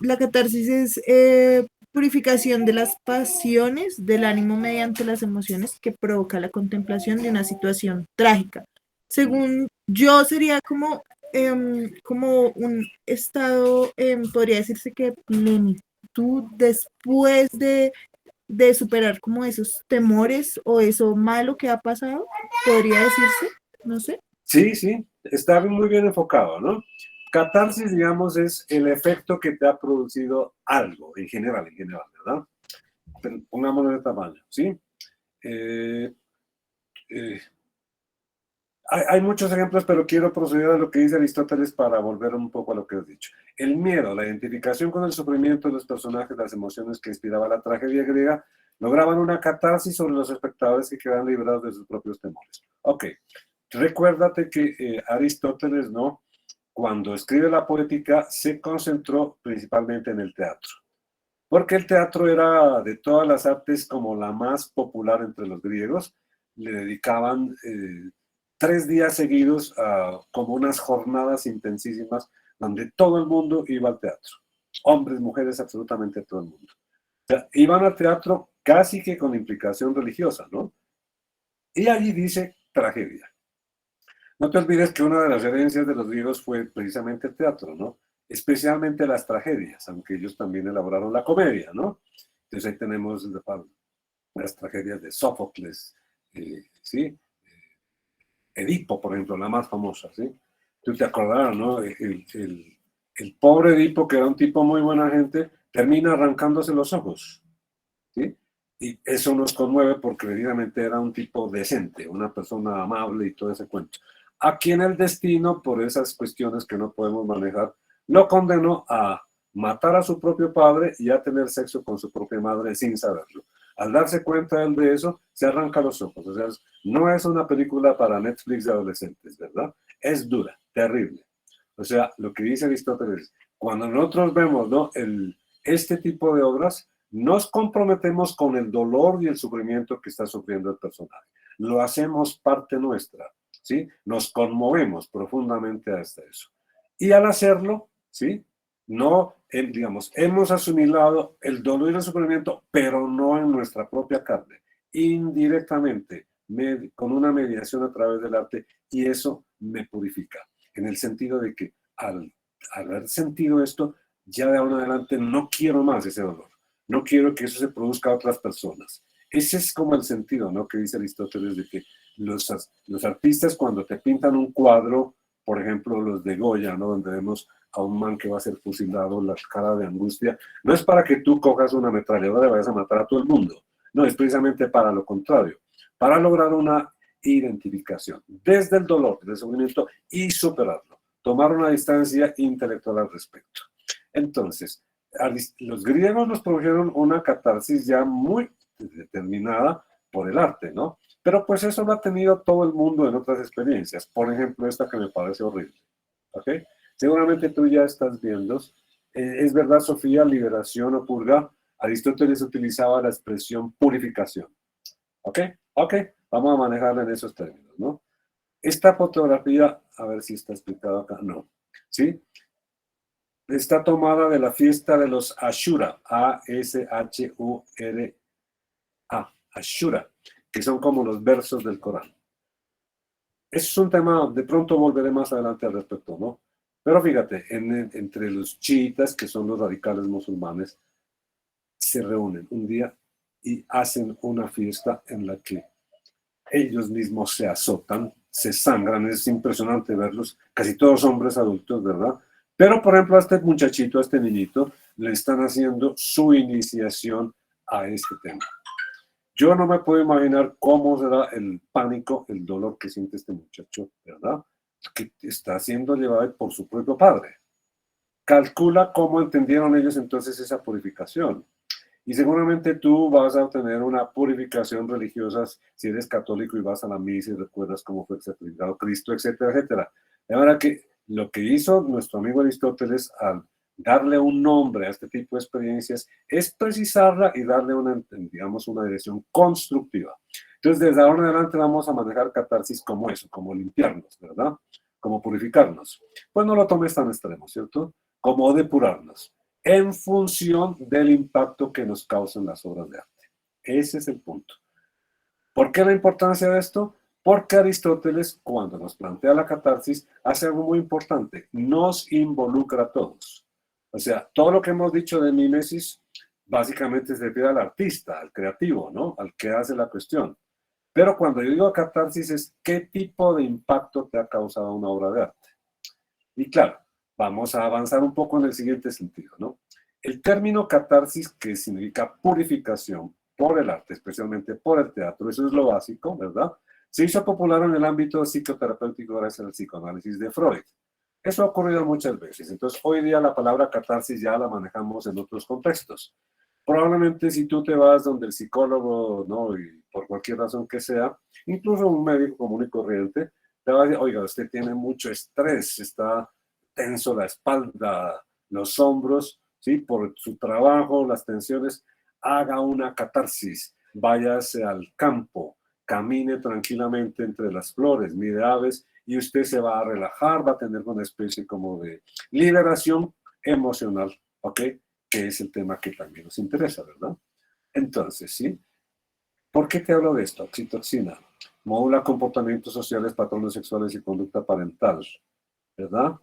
la catarsis es purificación de las pasiones del ánimo mediante las emociones que provoca la contemplación de una situación trágica. Según yo, sería como un estado, podría decirse que plenitud después de superar como esos temores o eso malo que ha pasado, podría decirse, no sé. Sí, sí, está muy bien enfocado, ¿no? Catarsis, digamos, es el efecto que te ha producido algo, en general, ¿verdad? Pero pongámoslo de tamaño, ¿sí? Eh, eh, hay muchos ejemplos, pero quiero proceder a lo que dice Aristóteles para volver un poco a lo que has dicho. El miedo, la identificación con el sufrimiento de los personajes, las emociones que inspiraba la tragedia griega, lograban una catarsis sobre los espectadores que quedan liberados de sus propios temores. Ok, recuérdate que Aristóteles, ¿no? cuando escribe la poética, se concentró principalmente en el teatro. Porque el teatro era de todas las artes como la más popular entre los griegos. Le dedicaban 3 días seguidos a como unas jornadas intensísimas donde todo el mundo iba al teatro. Hombres, mujeres, absolutamente todo el mundo. O sea, iban al teatro casi que con implicación religiosa, ¿no? Y allí dice tragedia. No te olvides que una de las herencias de los griegos fue precisamente el teatro, ¿no? Especialmente las tragedias, aunque ellos también elaboraron la comedia, ¿no? Entonces ahí tenemos las tragedias de Sófocles, ¿sí? Edipo, por ejemplo, la más famosa, ¿sí? Tú te acordarás, ¿no? El pobre Edipo, que era un tipo muy buena gente, termina arrancándose los ojos, ¿sí? Y eso nos conmueve porque evidentemente era un tipo decente, una persona amable y todo ese cuento. A quien el destino, por esas cuestiones que no podemos manejar, lo condenó a matar a su propio padre y a tener sexo con su propia madre sin saberlo. Al darse cuenta él de eso, se arranca los ojos. O sea, no es una película para Netflix de adolescentes, ¿verdad? Es dura, terrible. O sea, lo que dice Aristóteles, cuando nosotros vemos, ¿no? Este tipo de obras, nos comprometemos con el dolor y el sufrimiento que está sufriendo el personaje. Lo hacemos parte nuestra, ¿sí? Nos conmovemos profundamente hasta eso. Y al hacerlo, ¿sí? No, digamos, hemos asimilado el dolor y el sufrimiento, pero no en nuestra propia carne, indirectamente, con una mediación a través del arte, y eso me purifica, en el sentido de que al haber sentido esto, ya de ahora en adelante no quiero más ese dolor, no quiero que eso se produzca a otras personas. Ese es como el sentido, ¿no? Que dice Aristóteles de que los artistas cuando te pintan un cuadro, por ejemplo los de Goya, ¿no? Donde vemos a un man que va a ser fusilado, la cara de angustia, no es para que tú cojas una ametralladora y vayas a matar a todo el mundo, no, es precisamente para lo contrario, para lograr una identificación desde el dolor, desde el sufrimiento y superarlo, tomar una distancia intelectual al respecto. Entonces, los griegos nos produjeron una catarsis ya muy determinada por el arte, ¿no? Pero pues eso lo ha tenido todo el mundo en otras experiencias. Por ejemplo, esta que me parece horrible, ¿ok? Seguramente tú ya estás viendo. Es verdad, Sofía, liberación o purga. Aristóteles utilizaba la expresión purificación. ¿Ok? Ok, vamos a manejarla en esos términos, ¿no? Esta fotografía, a ver si está explicado acá, no, ¿sí? Está tomada de la fiesta de los Ashura, A-S-H-U-R-A, Ashura, que son como los versos del Corán. Es un tema, de pronto volveré más adelante al respecto, ¿no? Pero fíjate, entre los chiitas, que son los radicales musulmanes, se reúnen un día y hacen una fiesta en la que ellos mismos se azotan, se sangran, es impresionante verlos, casi todos hombres adultos, ¿verdad? Pero, por ejemplo, a este muchachito, a este niñito, le están haciendo su iniciación a este tema. Yo no me puedo imaginar cómo será el pánico, el dolor que siente este muchacho, ¿verdad? Que está siendo llevado por su propio padre. Calcula cómo entendieron ellos entonces esa purificación. Y seguramente tú vas a obtener una purificación religiosa si eres católico y vas a la misa y recuerdas cómo fue sacrificado Cristo, etcétera, etcétera. De manera que lo que hizo nuestro amigo Aristóteles al darle un nombre a este tipo de experiencias es precisarla y darle una, digamos, una dirección constructiva. Entonces, desde ahora en adelante vamos a manejar catarsis como eso, como limpiarnos, ¿verdad? Como purificarnos. Pues no lo tomes tan extremo, ¿cierto? Como depurarnos, en función del impacto que nos causan las obras de arte. Ese es el punto. ¿Por qué la importancia de esto? Porque Aristóteles, cuando nos plantea la catarsis, hace algo muy importante, nos involucra a todos. O sea, todo lo que hemos dicho de mimesis, básicamente se refiere al artista, al creativo, ¿no? Al que hace la cuestión. Pero cuando yo digo catarsis es qué tipo de impacto te ha causado una obra de arte. Y claro, vamos a avanzar un poco en el siguiente sentido, ¿no? El término catarsis, que significa purificación por el arte, especialmente por el teatro, eso es lo básico, ¿verdad? Se hizo popular en el ámbito psicoterapéutico gracias al psicoanálisis de Freud. Eso ha ocurrido muchas veces. Entonces, hoy día la palabra catarsis ya la manejamos en otros contextos. Probablemente si tú te vas donde el psicólogo, ¿no? Y por cualquier razón que sea, incluso un médico común y corriente, te va a decir, oiga, usted tiene mucho estrés, está tenso la espalda, los hombros, ¿sí? Por su trabajo, las tensiones, haga una catarsis, váyase al campo, camine tranquilamente entre las flores, mire aves y usted se va a relajar, va a tener una especie como de liberación emocional, ¿ok? Que es el tema que también nos interesa, ¿verdad? Entonces, ¿sí? ¿Por qué te hablo de esto? Oxitocina modula comportamientos sociales, patrones sexuales y conducta parental, ¿verdad?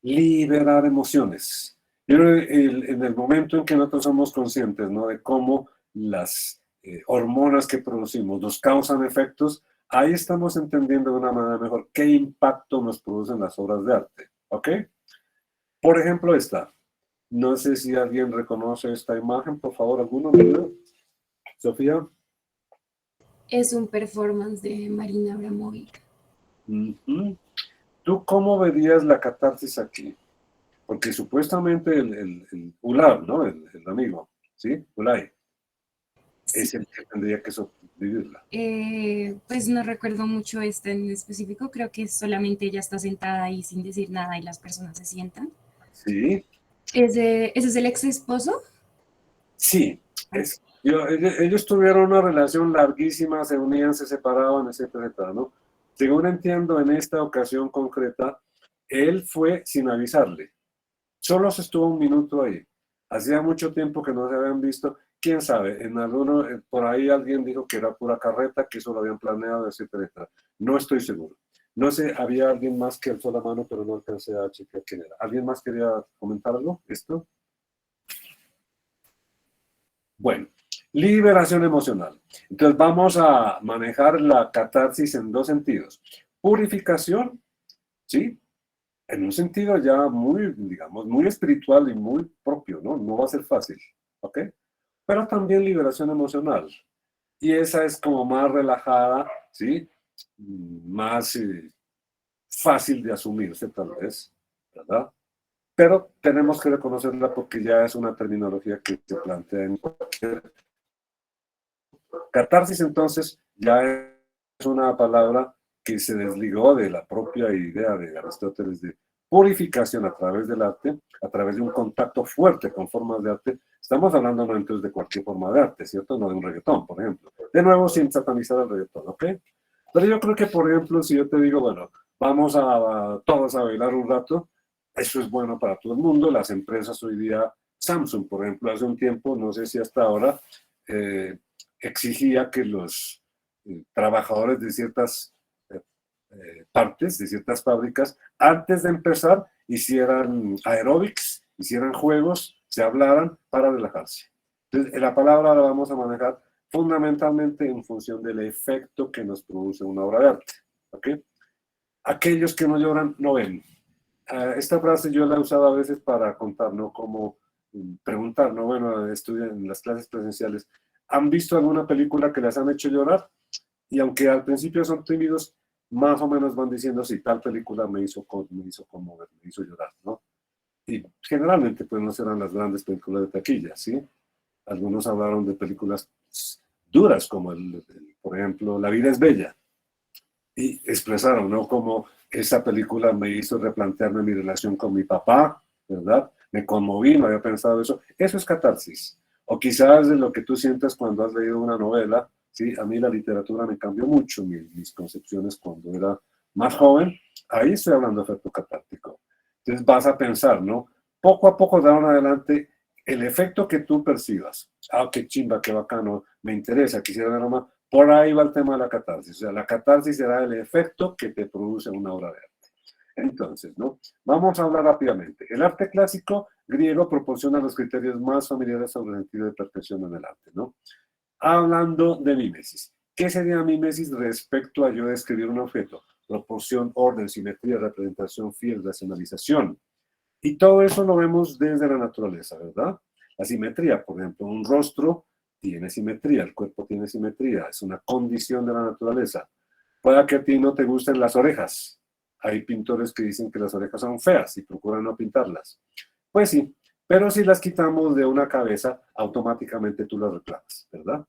Liberar emociones. En el momento en que nosotros somos conscientes, ¿no? De cómo las hormonas que producimos nos causan efectos, ahí estamos entendiendo de una manera mejor qué impacto nos producen las obras de arte, ¿ok? Por ejemplo, esta. No sé si alguien reconoce esta imagen, por favor, ¿alguno? Sofía. Es un performance de Marina Abramovic. Uh-huh. ¿Tú cómo verías la catarsis aquí? Porque supuestamente el Ulab, ¿no? El amigo, ¿sí? Ulay, es el que tendría que vivirla. Pues no recuerdo mucho esta en específico, creo que solamente ella está sentada ahí sin decir nada y las personas se sientan. ¿Sí? ¿Ese es el ex esposo? Sí. Ellos tuvieron una relación larguísima, se unían, se separaban, etcétera, etcétera, ¿no? Según entiendo, en esta ocasión concreta, él fue sin avisarle. Solo se estuvo un minuto ahí. Hacía mucho tiempo que no se habían visto. Quién sabe, por ahí alguien dijo que era pura carreta, que eso lo habían planeado, etcétera, etcétera. No estoy seguro. No sé, había alguien más que alzó la mano, pero no alcancé a chequear quién era. ¿Alguien más quería comentar algo? ¿Esto? Bueno, liberación emocional. Entonces vamos a manejar la catarsis en dos sentidos. Purificación, ¿sí? En un sentido ya muy, digamos, muy espiritual y muy propio, ¿no? No va a ser fácil, ¿ok? Pero también liberación emocional. Y esa es como más relajada, ¿sí? Más fácil de asumirse, tal vez, ¿verdad? Pero tenemos que reconocerla porque ya es una terminología que se plantea en cualquier... Catarsis, entonces, ya es una palabra que se desligó de la propia idea de Aristóteles de purificación a través del arte, a través de un contacto fuerte con formas de arte. Estamos hablando no entonces de cualquier forma de arte, ¿cierto? No de un reggaetón, por ejemplo. De nuevo, sin satanizar el reggaetón, ¿ok? Pero yo creo que, por ejemplo, si yo te digo, bueno, vamos a todos a bailar un rato, eso es bueno para todo el mundo. Las empresas hoy día, Samsung, por ejemplo, hace un tiempo, no sé si hasta ahora, exigía que los trabajadores de ciertas partes, de ciertas fábricas, antes de empezar, hicieran aeróbics, hicieran juegos, se hablaran para relajarse. Entonces, la palabra la vamos a manejar fundamentalmente en función del efecto que nos produce una obra de arte. ¿Ok? Aquellos que no lloran, no ven. Esta frase yo la he usado a veces para contar, ¿no? Como preguntar, ¿no? Bueno, estudian en las clases presenciales. ¿Han visto alguna película que les han hecho llorar? Y aunque al principio son tímidos, más o menos van diciendo, sí, tal película me hizo conmover, me hizo llorar, ¿no? Y generalmente, pues, no serán las grandes películas de taquilla, ¿sí? Algunos hablaron de películas duras, como, por ejemplo, La vida es bella. Y expresaron, ¿no? Como esa película me hizo replantearme mi relación con mi papá, ¿verdad? Me conmoví, no había pensado eso. Eso es catarsis. O quizás de lo que tú sientes cuando has leído una novela, ¿sí? A mí la literatura me cambió mucho mis concepciones cuando era más joven. Ahí estoy hablando de efecto catártico. Entonces vas a pensar, ¿no? Poco a poco, de ahora en adelante, el efecto que tú percibas. Ah, qué chimba, qué bacano, me interesa, quisiera ver más. Por ahí va el tema de la catarsis. O sea, la catarsis será el efecto que te produce una obra de arte. Entonces, ¿no? Vamos a hablar rápidamente. El arte clásico griego proporciona los criterios más familiares sobre el sentido de perfección en el arte, ¿no? Hablando de mimesis. ¿Qué sería mimesis respecto a yo describir un objeto? Proporción, orden, simetría, representación fiel, racionalización. Y todo eso lo vemos desde la naturaleza, ¿verdad? La simetría, por ejemplo, un rostro tiene simetría, el cuerpo tiene simetría, es una condición de la naturaleza. Puede que a ti no te gusten las orejas. Hay pintores que dicen que las orejas son feas y procuran no pintarlas. Pues sí, pero si las quitamos de una cabeza, automáticamente tú las reclamas, ¿verdad?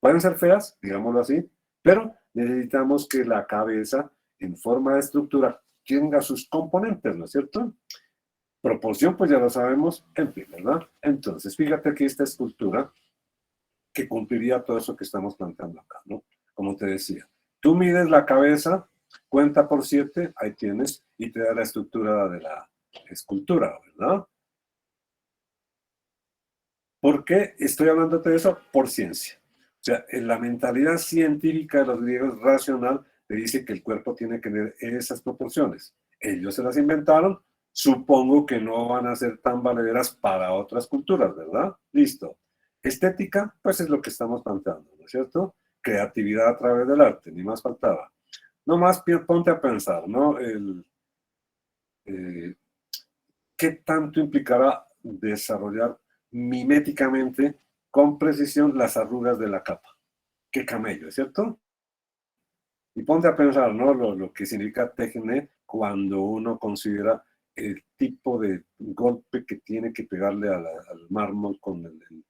Pueden ser feas, digámoslo así, pero necesitamos que la cabeza, en forma de estructura, tenga sus componentes, ¿no es cierto? Proporción, pues ya lo sabemos, en fin, ¿verdad? Entonces, fíjate aquí esta escultura que cumpliría todo eso que estamos planteando acá, ¿no? Como te decía, tú mides la cabeza, cuenta por 7, ahí tienes, y te da la estructura de la escultura, ¿verdad? ¿Por qué estoy hablándote de eso? Por ciencia. O sea, en la mentalidad científica de los griegos racional te dice que el cuerpo tiene que tener esas proporciones. Ellos se las inventaron, supongo que no van a ser tan valederas para otras culturas, ¿verdad? Listo. Estética, pues es lo que estamos planteando, ¿no es cierto? Creatividad a través del arte, ni más faltaba. No más ponte a pensar, ¿no? Eh, ¿Qué tanto implicará desarrollar miméticamente con precisión las arrugas de la capa? Qué camello, ¿cierto? Y ponte a pensar, ¿no? Lo que significa técnica cuando uno considera el tipo de golpe que tiene que pegarle al mármol con el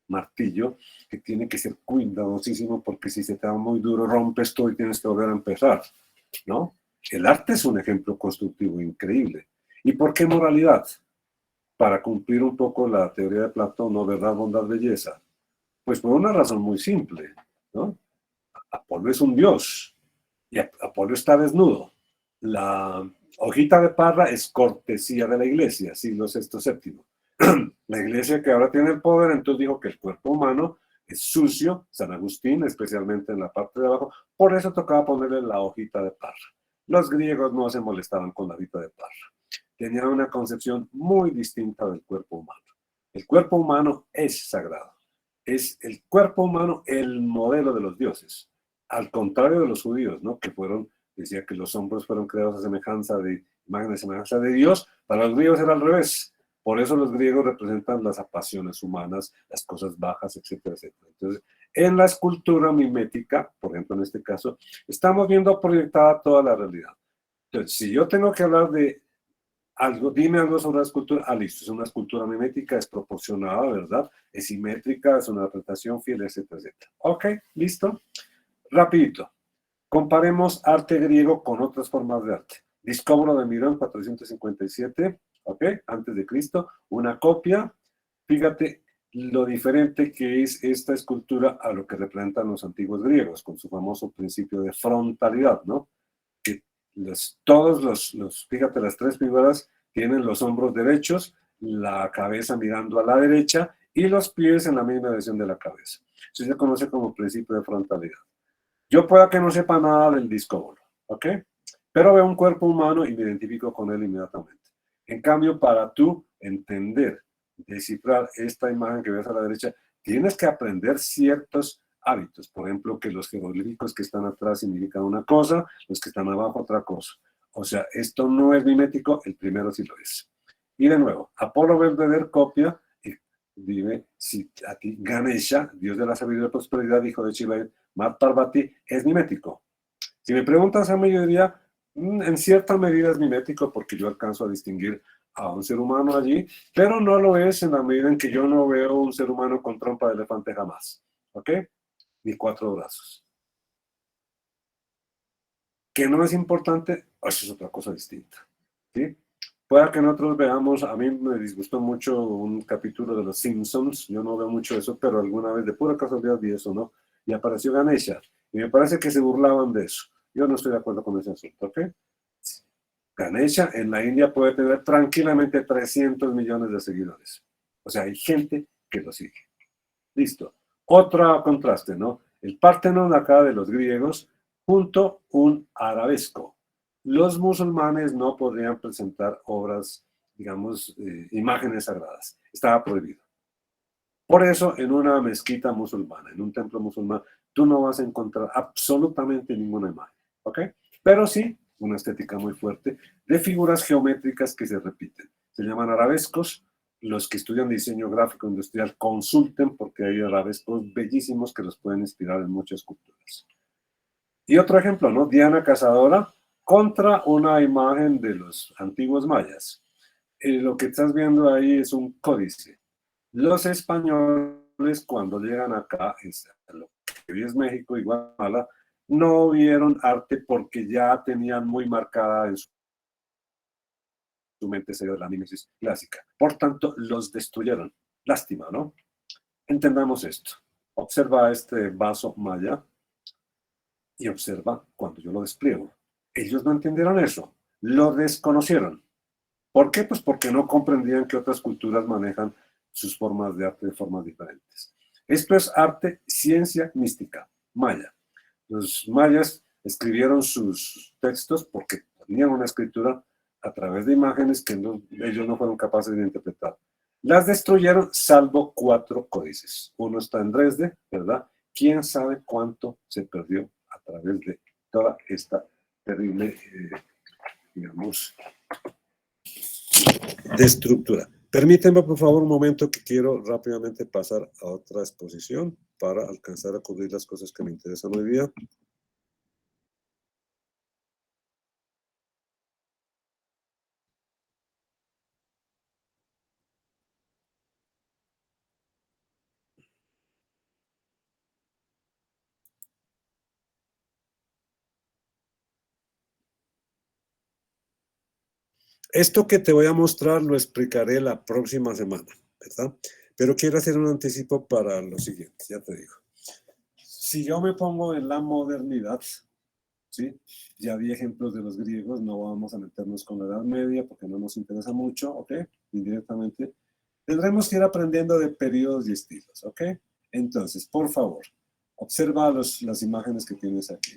martillo, que tiene que ser cuidadosísimo porque si se te va muy duro rompes todo y tienes que volver a empezar, ¿no? El arte es un ejemplo constructivo increíble. ¿Y por qué moralidad? Para cumplir un poco la teoría de Platón, ¿no? Verdad, bondad, belleza. Pues por una razón muy simple, ¿no? Apolo es un dios y Apolo está desnudo. La hojita de parra es cortesía de la iglesia, siglo VI, VII. La iglesia que ahora tiene el poder, entonces dijo que el cuerpo humano es sucio, San Agustín, especialmente en la parte de abajo, por eso tocaba ponerle la hojita de parra. Los griegos no se molestaban con la hojita de parra. Tenían una concepción muy distinta del cuerpo humano. El cuerpo humano es sagrado. Es el cuerpo humano el modelo de los dioses. Al contrario de los judíos, ¿no? Que decía que los hombres fueron creados a semejanza de imagen de semejanza de Dios. Para los griegos era al revés. Por eso los griegos representan las pasiones humanas, las cosas bajas, etcétera, etcétera. Entonces, en la escultura mimética, por ejemplo, en este caso, estamos viendo proyectada toda la realidad. Entonces, si yo tengo que hablar de algo, dime algo sobre la escultura. Ah, listo, es una escultura mimética, es proporcionada, ¿verdad? Es simétrica, es una representación fiel, etcétera, etcétera. Ok, listo. Rapidito. Comparemos arte griego con otras formas de arte. Discóbolo de Mirón, 457, ok, antes de Cristo, una copia. Fíjate lo diferente que es esta escultura a lo que representan los antiguos griegos, con su famoso principio de frontalidad, ¿no? Que fíjate, las tres figuras tienen los hombros derechos, la cabeza mirando a la derecha y los pies en la misma dirección de la cabeza. Eso se conoce como principio de frontalidad. Yo pueda que no sepa nada del discóbolo, ¿ok? Pero veo un cuerpo humano y me identifico con él inmediatamente. En cambio, para tú entender, descifrar esta imagen que ves a la derecha, tienes que aprender ciertos hábitos. Por ejemplo, que los jeroglíficos que están atrás significan una cosa, los que están abajo otra cosa. O sea, esto no es mimético, el primero sí lo es. Y de nuevo, Apolo Belvedere copia y dime si a ti Ganesha, dios de la sabiduría y prosperidad, hijo de Shiva, Mat Parvati, es mimético. Si me preguntas a mí, yo diría, en cierta medida es mimético porque yo alcanzo a distinguir a un ser humano allí, pero no lo es en la medida en que yo no veo un ser humano con trompa de elefante jamás, ¿ok? Ni 4 brazos. Que no es importante, eso es otra cosa distinta, ¿sí? Pueda que nosotros veamos, a mí me disgustó mucho un capítulo de Los Simpsons, yo no veo mucho eso, pero alguna vez de pura casualidad vi eso, ¿no? Y apareció Ganesha, y me parece que se burlaban de eso. Yo no estoy de acuerdo con ese asunto, ¿ok? Ganesha en la India puede tener tranquilamente 300 millones de seguidores. O sea, hay gente que lo sigue. Listo. Otro contraste, ¿no? El Partenón acá de los griegos junto un arabesco. Los musulmanes no podrían presentar obras, digamos, imágenes sagradas. Estaba prohibido. Por eso, en una mezquita musulmana, en un templo musulmán, tú no vas a encontrar absolutamente ninguna imagen, ¿ok? Pero sí, una estética muy fuerte de figuras geométricas que se repiten. Se llaman arabescos. Los que estudian diseño gráfico industrial consulten porque hay arabescos bellísimos que los pueden inspirar en muchas culturas. Y otro ejemplo, ¿no? Diana Cazadora contra una imagen de los antiguos mayas. Lo que estás viendo ahí es un códice. Los españoles cuando llegan acá, lo que hoy es México y Guatemala, no vieron arte porque ya tenían muy marcada en su mente se dio la mimesis clásica. Por tanto, los destruyeron. Lástima, ¿no? Entendamos esto. Observa este vaso maya y observa cuando yo lo despliego. Ellos no entendieron eso, lo desconocieron. ¿Por qué? Pues porque no comprendían que otras culturas manejan sus formas de arte de formas diferentes. Esto es arte, ciencia mística, maya. Los mayas escribieron sus textos porque tenían una escritura a través de imágenes que ellos no fueron capaces de interpretar. Las destruyeron salvo 4 códices. Uno está en Dresde, ¿verdad? ¿Quién sabe cuánto se perdió a través de toda esta terrible, digamos, de estructura? Permítanme, por favor, un momento que quiero rápidamente pasar a otra exposición para alcanzar a cubrir las cosas que me interesan hoy día. Esto que te voy a mostrar lo explicaré la próxima semana, ¿verdad? Pero quiero hacer un anticipo para lo siguiente, ya te digo. Si yo me pongo en la modernidad, ¿sí? Ya vi ejemplos de los griegos, no vamos a meternos con la Edad Media porque no nos interesa mucho, ¿ok? Indirectamente. Tendremos que ir aprendiendo de periodos y estilos, ¿ok? Entonces, por favor, observa las imágenes que tienes aquí.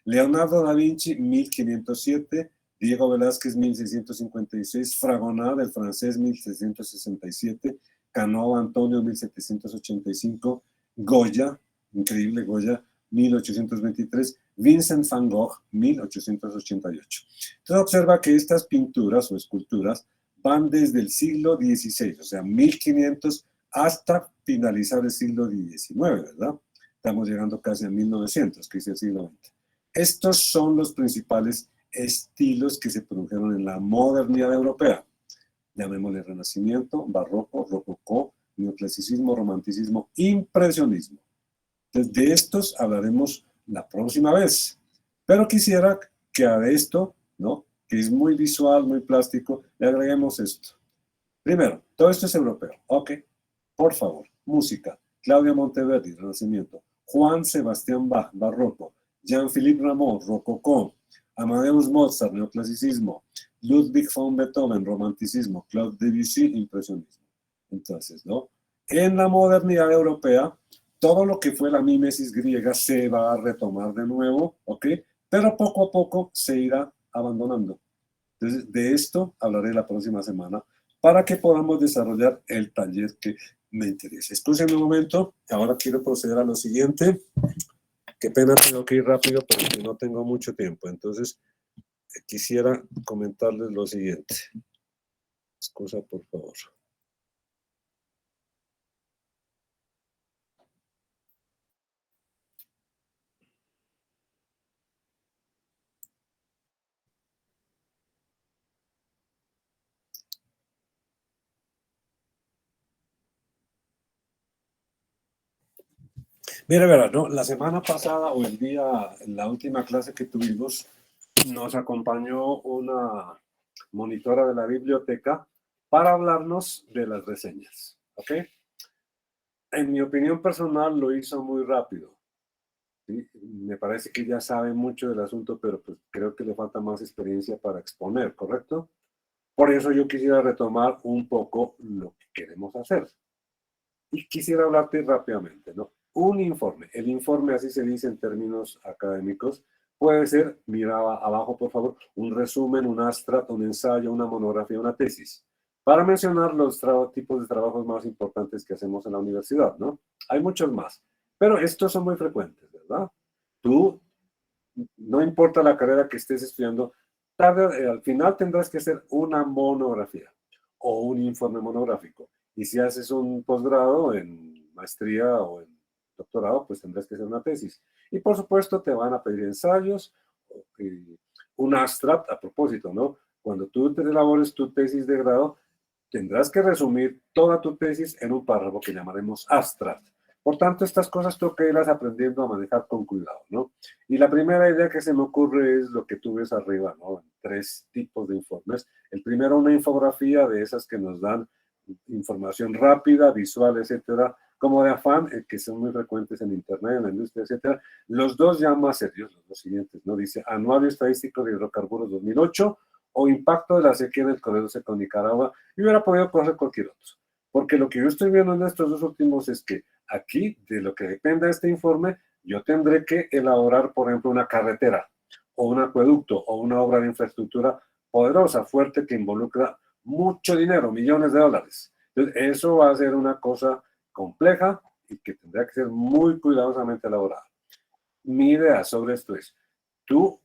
Leonardo da Vinci, 1507, Diego Velázquez, 1656, Fragonard, el francés, 1767, Canova Antonio, 1785, Goya, increíble Goya, 1823, Vincent van Gogh, 1888. Entonces observa que estas pinturas o esculturas van desde el siglo XVI, o sea, 1500 hasta finalizar el siglo XIX, ¿verdad? Estamos llegando casi a 1900, que es el siglo XX. Estos son los principales estilos que se produjeron en la modernidad europea. Llamémosle Renacimiento, Barroco, Rococó, Neoclasicismo, Romanticismo, Impresionismo. Entonces, de estos hablaremos la próxima vez. Pero quisiera que a esto, ¿no?, que es muy visual, muy plástico, le agreguemos esto. Primero, todo esto es europeo. Ok, por favor, música. Claudia Monteverdi, Renacimiento. Juan Sebastián Bach, Barroco. Jean-Philippe Rameau, Rococó. Amadeus Mozart, Neoclasicismo. Ludwig von Beethoven, Romanticismo. Claude Debussy, Impresionismo. Entonces, ¿no? En la modernidad europea, todo lo que fue la mímesis griega se va a retomar de nuevo, ¿ok? Pero poco a poco se irá abandonando. Entonces, de esto hablaré la próxima semana para que podamos desarrollar el taller que me interesa. Escúchenme un momento, ahora quiero proceder a lo siguiente. Qué pena, tengo que ir rápido porque no tengo mucho tiempo. Entonces, quisiera comentarles lo siguiente. Excusa, por favor. Mira, verás, ¿no? La semana pasada o el día, en la última clase que tuvimos, nos acompañó una monitora de la biblioteca para hablarnos de las reseñas, ¿ok? En mi opinión personal lo hizo muy rápido, ¿sí? Me parece que ya sabe mucho del asunto, pero pues creo que le falta más experiencia para exponer, ¿correcto? Por eso yo quisiera retomar un poco lo que queremos hacer. Y quisiera hablarte rápidamente, ¿no? Un informe, el informe así se dice en términos académicos, puede ser, mira abajo por favor, un resumen, un abstract, un ensayo, una monografía, una tesis, para mencionar los tipos de trabajos más importantes que hacemos en la universidad, ¿no? Hay muchos más, pero estos son muy frecuentes, ¿verdad? Tú, no importa la carrera que estés estudiando, al final tendrás que hacer una monografía o un informe monográfico. Y si haces un posgrado en maestría o en doctorado, pues tendrás que hacer una tesis. Y por supuesto te van a pedir ensayos, un abstract a propósito, ¿no? Cuando tú te elabores tu tesis de grado, tendrás que resumir toda tu tesis en un párrafo que llamaremos abstract. Por tanto, estas cosas tengo que irlas aprendiendo a manejar con cuidado, ¿no? Y la primera idea que se me ocurre es lo que tú ves arriba, ¿no? En 3 tipos de informes. El primero, una infografía de esas que nos dan información rápida, visual, etcétera, como de afán, que son muy frecuentes en Internet, en la industria, etcétera. Los dos ya más serios, los siguientes, ¿no? Dice Anuario Estadístico de Hidrocarburos 2008 o Impacto de la sequía en el corredor seco Nicaragua, y hubiera podido coger cualquier otro. Porque lo que yo estoy viendo en estos 2 últimos es que aquí, de lo que dependa este informe, yo tendré que elaborar, por ejemplo, una carretera o un acueducto o una obra de infraestructura poderosa, fuerte, que involucra mucho dinero, millones de dólares. Entonces, eso va a ser una cosa compleja y que tendrá que ser muy cuidadosamente elaborada. Mi idea sobre esto es, tu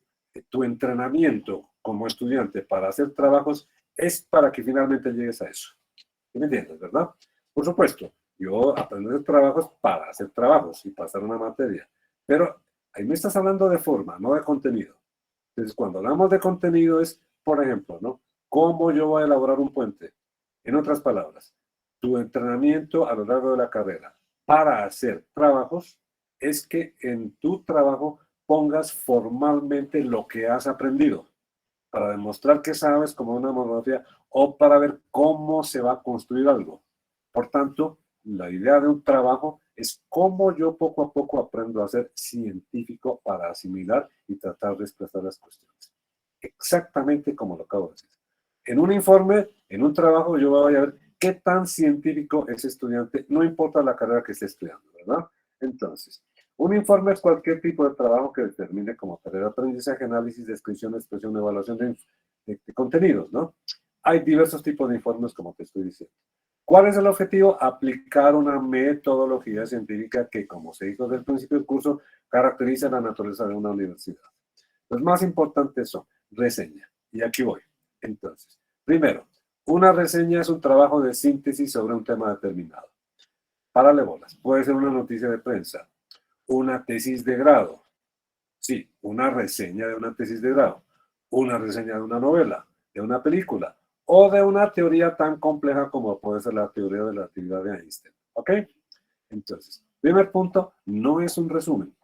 entrenamiento como estudiante para hacer trabajos es para que finalmente llegues a eso. ¿Me entiendes, verdad? Por supuesto, yo aprendo a hacer trabajos para hacer trabajos y pasar una materia, pero ahí me estás hablando de forma, no de contenido. Entonces, cuando hablamos de contenido es, por ejemplo, ¿no? ¿Cómo yo voy a elaborar un puente? En otras palabras, tu entrenamiento a lo largo de la carrera para hacer trabajos es que en tu trabajo pongas formalmente lo que has aprendido para demostrar que sabes como una monografía o para ver cómo se va a construir algo. Por tanto, la idea de un trabajo es cómo yo poco a poco aprendo a ser científico para asimilar y tratar de expresar las cuestiones. Exactamente como lo acabo de decir. En un informe, en un trabajo, yo voy a ver qué tan científico es estudiante, no importa la carrera que esté estudiando, ¿verdad? Entonces, un informe es cualquier tipo de trabajo que determine como tarea de aprendizaje, análisis, descripción, expresión, evaluación de contenidos, ¿no? Hay diversos tipos de informes, como te estoy diciendo. ¿Cuál es el objetivo? Aplicar una metodología científica que, como se dijo desde el principio del curso, caracteriza la naturaleza de una universidad. Los más importantes son reseña. Y aquí voy. Entonces, primero, una reseña es un trabajo de síntesis sobre un tema determinado. Párale bolas. Puede ser una noticia de prensa, una tesis de grado. Sí, una reseña de una tesis de grado, una reseña de una novela, de una película o de una teoría tan compleja como puede ser la teoría de la relatividad de Einstein. ¿Ok? Entonces, primer punto, no es un resumen.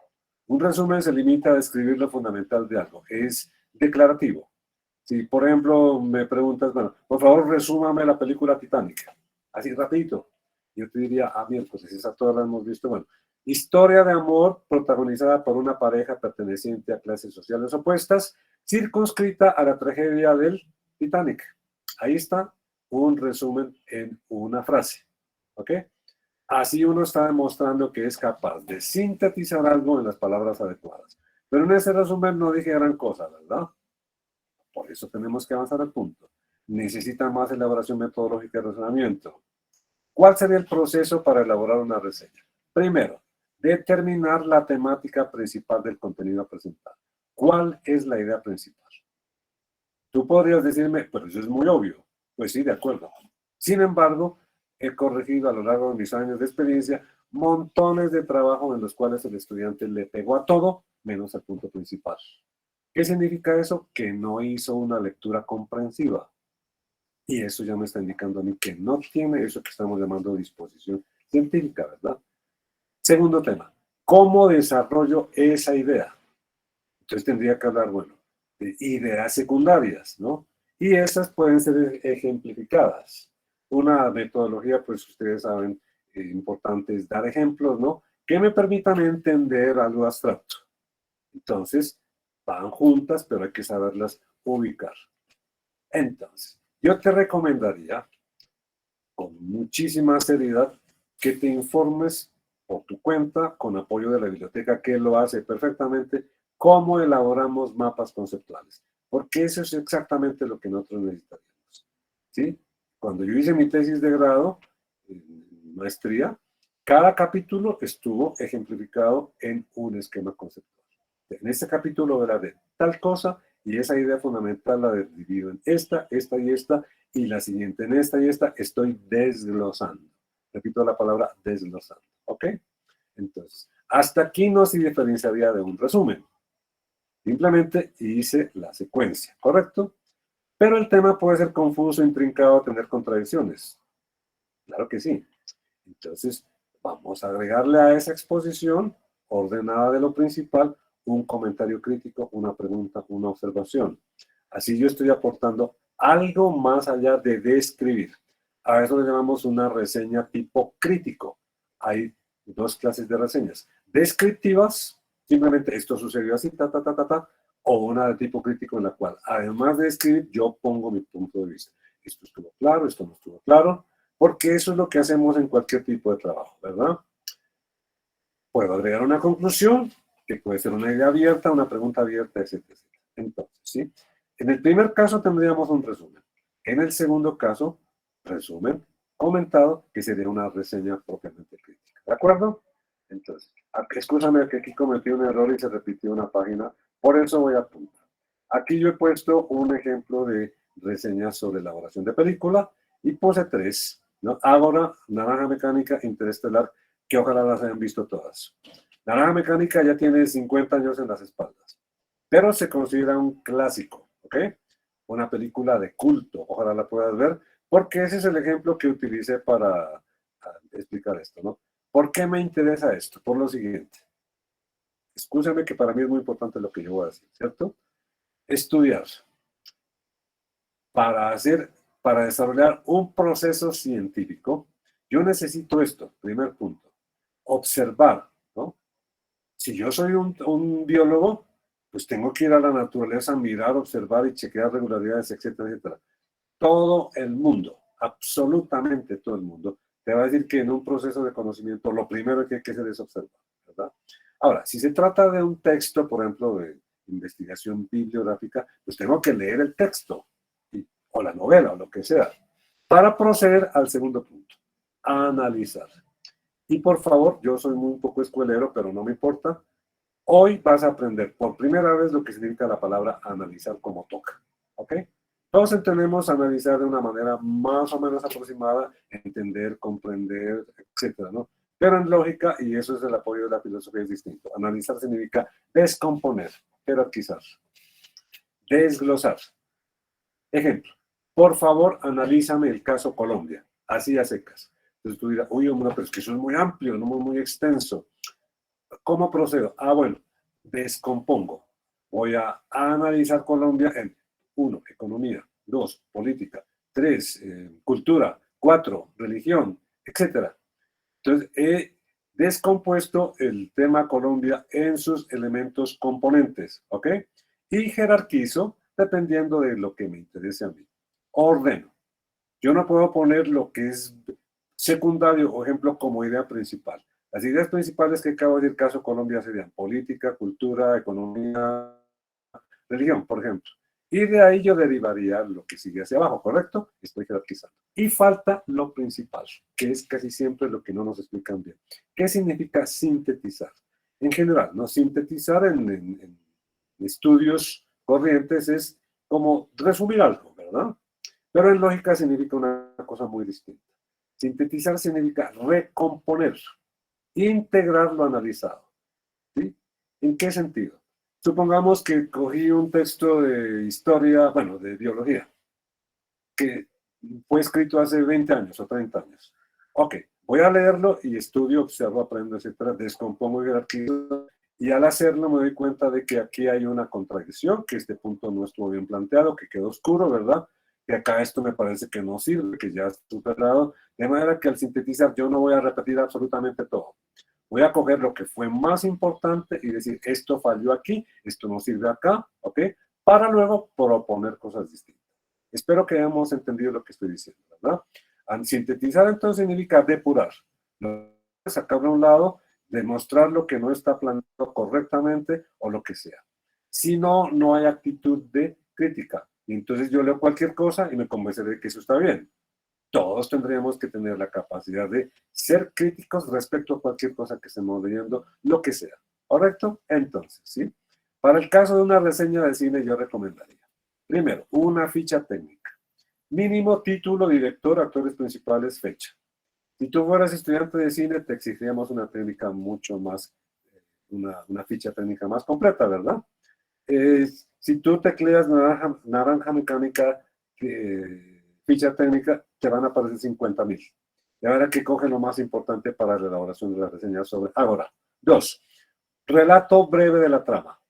Un resumen se limita a describir lo fundamental de algo. Es declarativo. Si, por ejemplo, me preguntas, bueno, por favor, resúmame la película Titanic. Así, rapidito. Yo te diría, miércoles, esa todas la hemos visto. Bueno, historia de amor protagonizada por una pareja perteneciente a clases sociales opuestas, circunscrita a la tragedia del Titanic. Ahí está un resumen en una frase. ¿Ok? Así uno está demostrando que es capaz de sintetizar algo en las palabras adecuadas. Pero en ese resumen no dije gran cosa, ¿verdad? Por eso tenemos que avanzar al punto. Necesita más elaboración metodológica y razonamiento. ¿Cuál sería el proceso para elaborar una reseña? Primero, determinar la temática principal del contenido a presentar. ¿Cuál es la idea principal? Tú podrías decirme, pero eso es muy obvio. Pues sí, de acuerdo. Sin embargo, he corregido a lo largo de mis años de experiencia montones de trabajo en los cuales el estudiante le pegó a todo menos al punto principal. ¿Qué significa eso? Que no hizo una lectura comprensiva. Y eso ya me está indicando a mí que no tiene eso que estamos llamando disposición científica, ¿verdad? Segundo tema, ¿cómo desarrollo esa idea? Entonces tendría que hablar, bueno, de ideas secundarias, ¿no? Y esas pueden ser ejemplificadas. Una metodología, pues ustedes saben, importante es dar ejemplos, ¿no? Que me permitan entender algo abstracto. Entonces, van juntas, pero hay que saberlas ubicar. Entonces, yo te recomendaría, con muchísima seriedad, que te informes por tu cuenta, con apoyo de la biblioteca, que lo hace perfectamente, cómo elaboramos mapas conceptuales. Porque eso es exactamente lo que nosotros necesitaríamos. ¿Sí? Cuando yo hice mi tesis de grado, maestría, cada capítulo estuvo ejemplificado en un esquema conceptual. En este capítulo era de tal cosa y esa idea fundamental la divido en esta y la siguiente en esta y esta, estoy desglosando. Repito la palabra desglosando. ¿Ok? Entonces, hasta aquí no se diferenciaría de un resumen. Simplemente hice la secuencia, ¿correcto? Pero el tema puede ser confuso, intrincado, tener contradicciones. Claro que sí. Entonces, vamos a agregarle a esa exposición, ordenada de lo principal, un comentario crítico, una pregunta, una observación. Así yo estoy aportando algo más allá de describir. A eso le llamamos una reseña tipo crítico. Hay dos clases de reseñas. Descriptivas, simplemente esto sucedió así, o una de tipo crítico en la cual, además de escribir, yo pongo mi punto de vista. Esto estuvo claro, esto no estuvo claro, porque eso es lo que hacemos en cualquier tipo de trabajo, ¿verdad? Puedo agregar una conclusión, que puede ser una idea abierta, una pregunta abierta, etcétera, etcétera. Entonces, ¿sí? En el primer caso tendríamos un resumen. En el segundo caso, resumen comentado, que sería una reseña propiamente crítica. ¿De acuerdo? Entonces, escúchame que aquí cometí un error y se repitió una página, por eso voy a apuntar. Aquí yo he puesto un ejemplo de reseña sobre elaboración de película y puse 3, ¿no? Ágora, Naranja Mecánica, Interestelar, que ojalá las hayan visto todas. Naranja Mecánica ya tiene 50 años en las espaldas, pero se considera un clásico, ¿ok? Una película de culto, ojalá la puedas ver, porque ese es el ejemplo que utilicé para explicar esto, ¿no? ¿Por qué me interesa esto? Por lo siguiente. Escúchame que para mí es muy importante lo que yo voy a decir, ¿cierto? Estudiar. Para desarrollar un proceso científico, yo necesito esto, primer punto. Observar, ¿no? Si yo soy un biólogo, pues tengo que ir a la naturaleza, mirar, observar y chequear regularidades, etcétera, etcétera. Todo el mundo, absolutamente todo el mundo, te va a decir que en un proceso de conocimiento lo primero que hay que hacer es observar, ¿verdad? Ahora, si se trata de un texto, por ejemplo, de investigación bibliográfica, pues tengo que leer el texto, o la novela, o lo que sea, para proceder al segundo punto, analizar. Y por favor, yo soy muy poco escuelero, pero no me importa. Hoy vas a aprender por primera vez lo que significa la palabra analizar como toca. ¿Ok? Todos entendemos analizar de una manera más o menos aproximada, entender, comprender, etcétera, ¿no? Pero en lógica, y eso es el apoyo de la filosofía, es distinto. Analizar significa descomponer, jerarquizar, desglosar. Ejemplo, por favor, analízame el caso Colombia, así a secas. Entonces tú dirás, uy, hombre, pero es que eso es muy amplio, no muy extenso. ¿Cómo procedo? Ah, bueno, descompongo. Voy a analizar Colombia en 1, economía, 2, política, 3, cultura, 4, religión, etcétera. Entonces, he descompuesto el tema Colombia en sus elementos componentes, ¿ok? Y jerarquizo dependiendo de lo que me interese a mí. Ordeno. Yo no puedo poner lo que es secundario o ejemplo como idea principal. Las ideas principales que acabo de decir, caso Colombia, serían política, cultura, economía, religión, por ejemplo. Y de ahí yo derivaría lo que sigue hacia abajo, ¿correcto? Estoy jerarquizando. Y falta lo principal, que es casi siempre lo que no nos explican bien. ¿Qué significa sintetizar? En general, ¿no? Sintetizar en estudios corrientes es como resumir algo, ¿verdad? Pero en lógica significa una cosa muy distinta. Sintetizar significa recomponer, integrar lo analizado. ¿Sí? ¿En qué sentido? Supongamos que cogí un texto de historia, bueno, de biología, que fue escrito hace 20 años o 30 años. Ok, voy a leerlo y estudio, observo, aprendo, etcétera, descompongo y jerarquizo, y al hacerlo me doy cuenta de que aquí hay una contradicción, que este punto no estuvo bien planteado, que quedó oscuro, ¿verdad? Que acá esto me parece que no sirve, que ya está superado, de manera que al sintetizar yo no voy a repetir absolutamente todo. Voy a coger lo que fue más importante y decir, esto falló aquí, esto no sirve acá, ¿ok? Para luego proponer cosas distintas. Espero que hayamos entendido lo que estoy diciendo, ¿verdad? Sintetizar entonces significa depurar, sacarlo a un lado, demostrar lo que no está planteado correctamente o lo que sea. Si no, no hay actitud de crítica. Y entonces yo leo cualquier cosa y me convenceré de que eso está bien. Todos tendríamos que tener la capacidad de ser críticos respecto a cualquier cosa que estemos leyendo, lo que sea. ¿Correcto? Entonces, ¿sí? Para el caso de una reseña de cine, yo recomendaría, primero, una ficha técnica. Mínimo, título, director, actores principales, fecha. Si tú fueras estudiante de cine, te exigiríamos una técnica mucho más, una ficha técnica más completa, ¿verdad? Si tú tecleas naranja mecánica, ficha técnica, te van a aparecer 50,000. De manera que coge lo más importante para la elaboración de la reseña sobre Ágora. 2. Relato breve de la trama.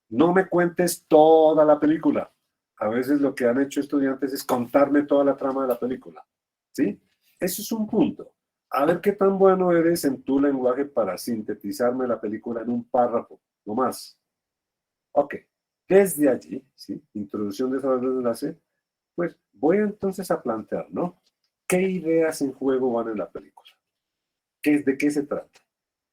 No me cuentes toda la película. A veces lo que han hecho estudiantes es contarme toda la trama de la película. ¿Sí? Eso es un punto. A ver qué tan bueno eres en tu lenguaje para sintetizarme la película en un párrafo, no más. Ok. Desde allí, ¿sí? Introducción, desarrollo de enlace, pues voy entonces a plantear, ¿no? ¿Qué ideas en juego van en la película? ¿De qué se trata?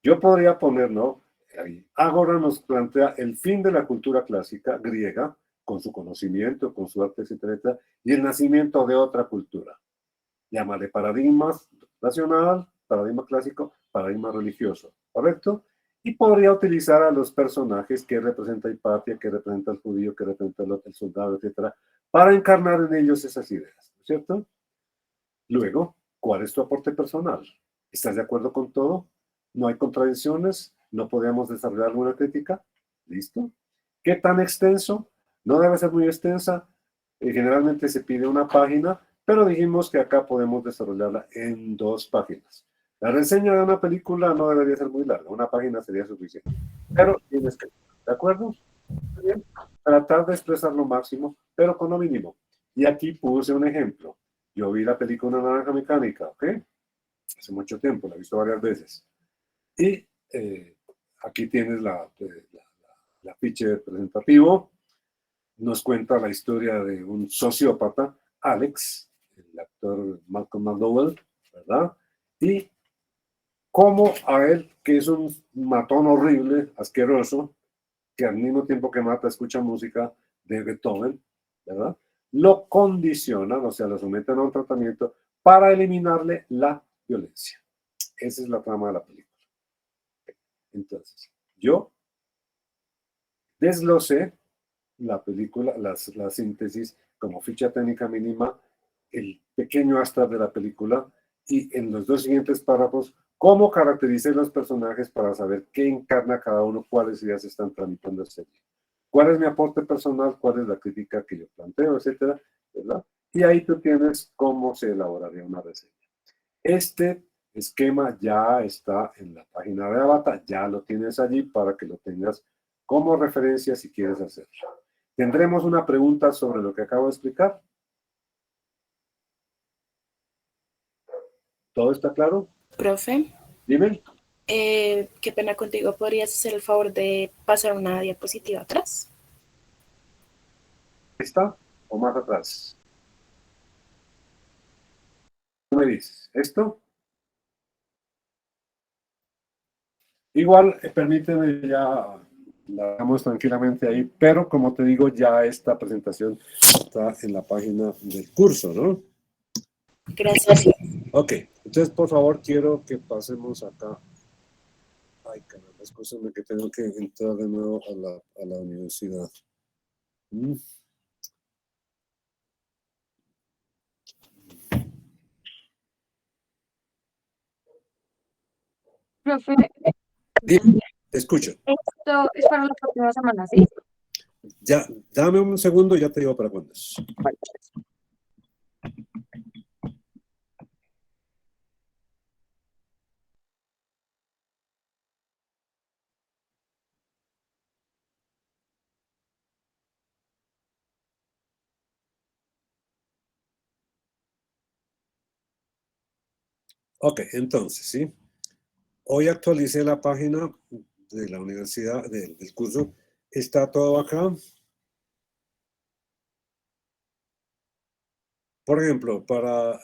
Yo podría poner, ¿no? Ahí. Ágora nos plantea el fin de la cultura clásica griega, con su conocimiento, con su arte, etcétera, y el nacimiento de otra cultura. Llámale paradigma racional, paradigma clásico, paradigma religioso, ¿correcto? Y podría utilizar a los personajes que representa Hipatia, que representa el judío, que representa el soldado, etcétera, para encarnar en ellos esas ideas, ¿no es cierto? Luego, ¿cuál es tu aporte personal? ¿Estás de acuerdo con todo? ¿No hay contradicciones? ¿No podemos desarrollar alguna crítica? ¿Listo? ¿Qué tan extenso? No debe ser muy extensa. Generalmente se pide una página, pero dijimos que acá podemos desarrollarla en 2 páginas. La reseña de una película no debería ser muy larga, una página sería suficiente. Pero tienes que, ¿de acuerdo? Bien. Tratar de expresar lo máximo, pero con lo mínimo. Y aquí puse un ejemplo. Yo vi la película Naranja Mecánica, ¿ok? Hace mucho tiempo, la he visto varias veces. Y aquí tienes la afiche presentativo. Nos cuenta la historia de un sociópata, Alex, el actor Malcolm McDowell, ¿verdad? Y cómo a él, que es un matón horrible, asqueroso, que al mismo tiempo que mata escucha música de Beethoven, ¿verdad? Lo condicionan, o sea, lo someten a un tratamiento para eliminarle la violencia. Esa es la trama de la película. Entonces, yo desglosé la película, la síntesis como ficha técnica mínima, el pequeño astra de la película y en los 2 siguientes párrafos, cómo caractericé los personajes para saber qué encarna cada uno, cuáles ideas están tramitando el serie. ¿Cuál es mi aporte personal? ¿Cuál es la crítica que yo planteo? Etcétera, ¿verdad? Y ahí tú tienes cómo se elaboraría una reseña. Este esquema ya está en la página de Avatar, ya lo tienes allí para que lo tengas como referencia si quieres hacerlo. ¿Tendremos una pregunta sobre lo que acabo de explicar? ¿Todo está claro? Profe, Dime. qué pena contigo, ¿podrías hacer el favor de pasar una diapositiva atrás? ¿Está o más atrás? ¿Tú me dices? ¿Esto? Igual, permíteme ya, la dejamos tranquilamente ahí, pero como te digo, ya esta presentación está en la página del curso, ¿no? Gracias. Ok, entonces por favor quiero que pasemos acá. Ay, caramba, escúchame que tengo que entrar de nuevo a la universidad. Profe, Dime, te escucho. esto es para la próxima semana, ¿sí? Ya, dame un segundo, ya te digo para cuándo es. Vale. Ok, entonces, ¿sí? Hoy actualicé la página de la universidad, del curso. Está todo acá. Por ejemplo, para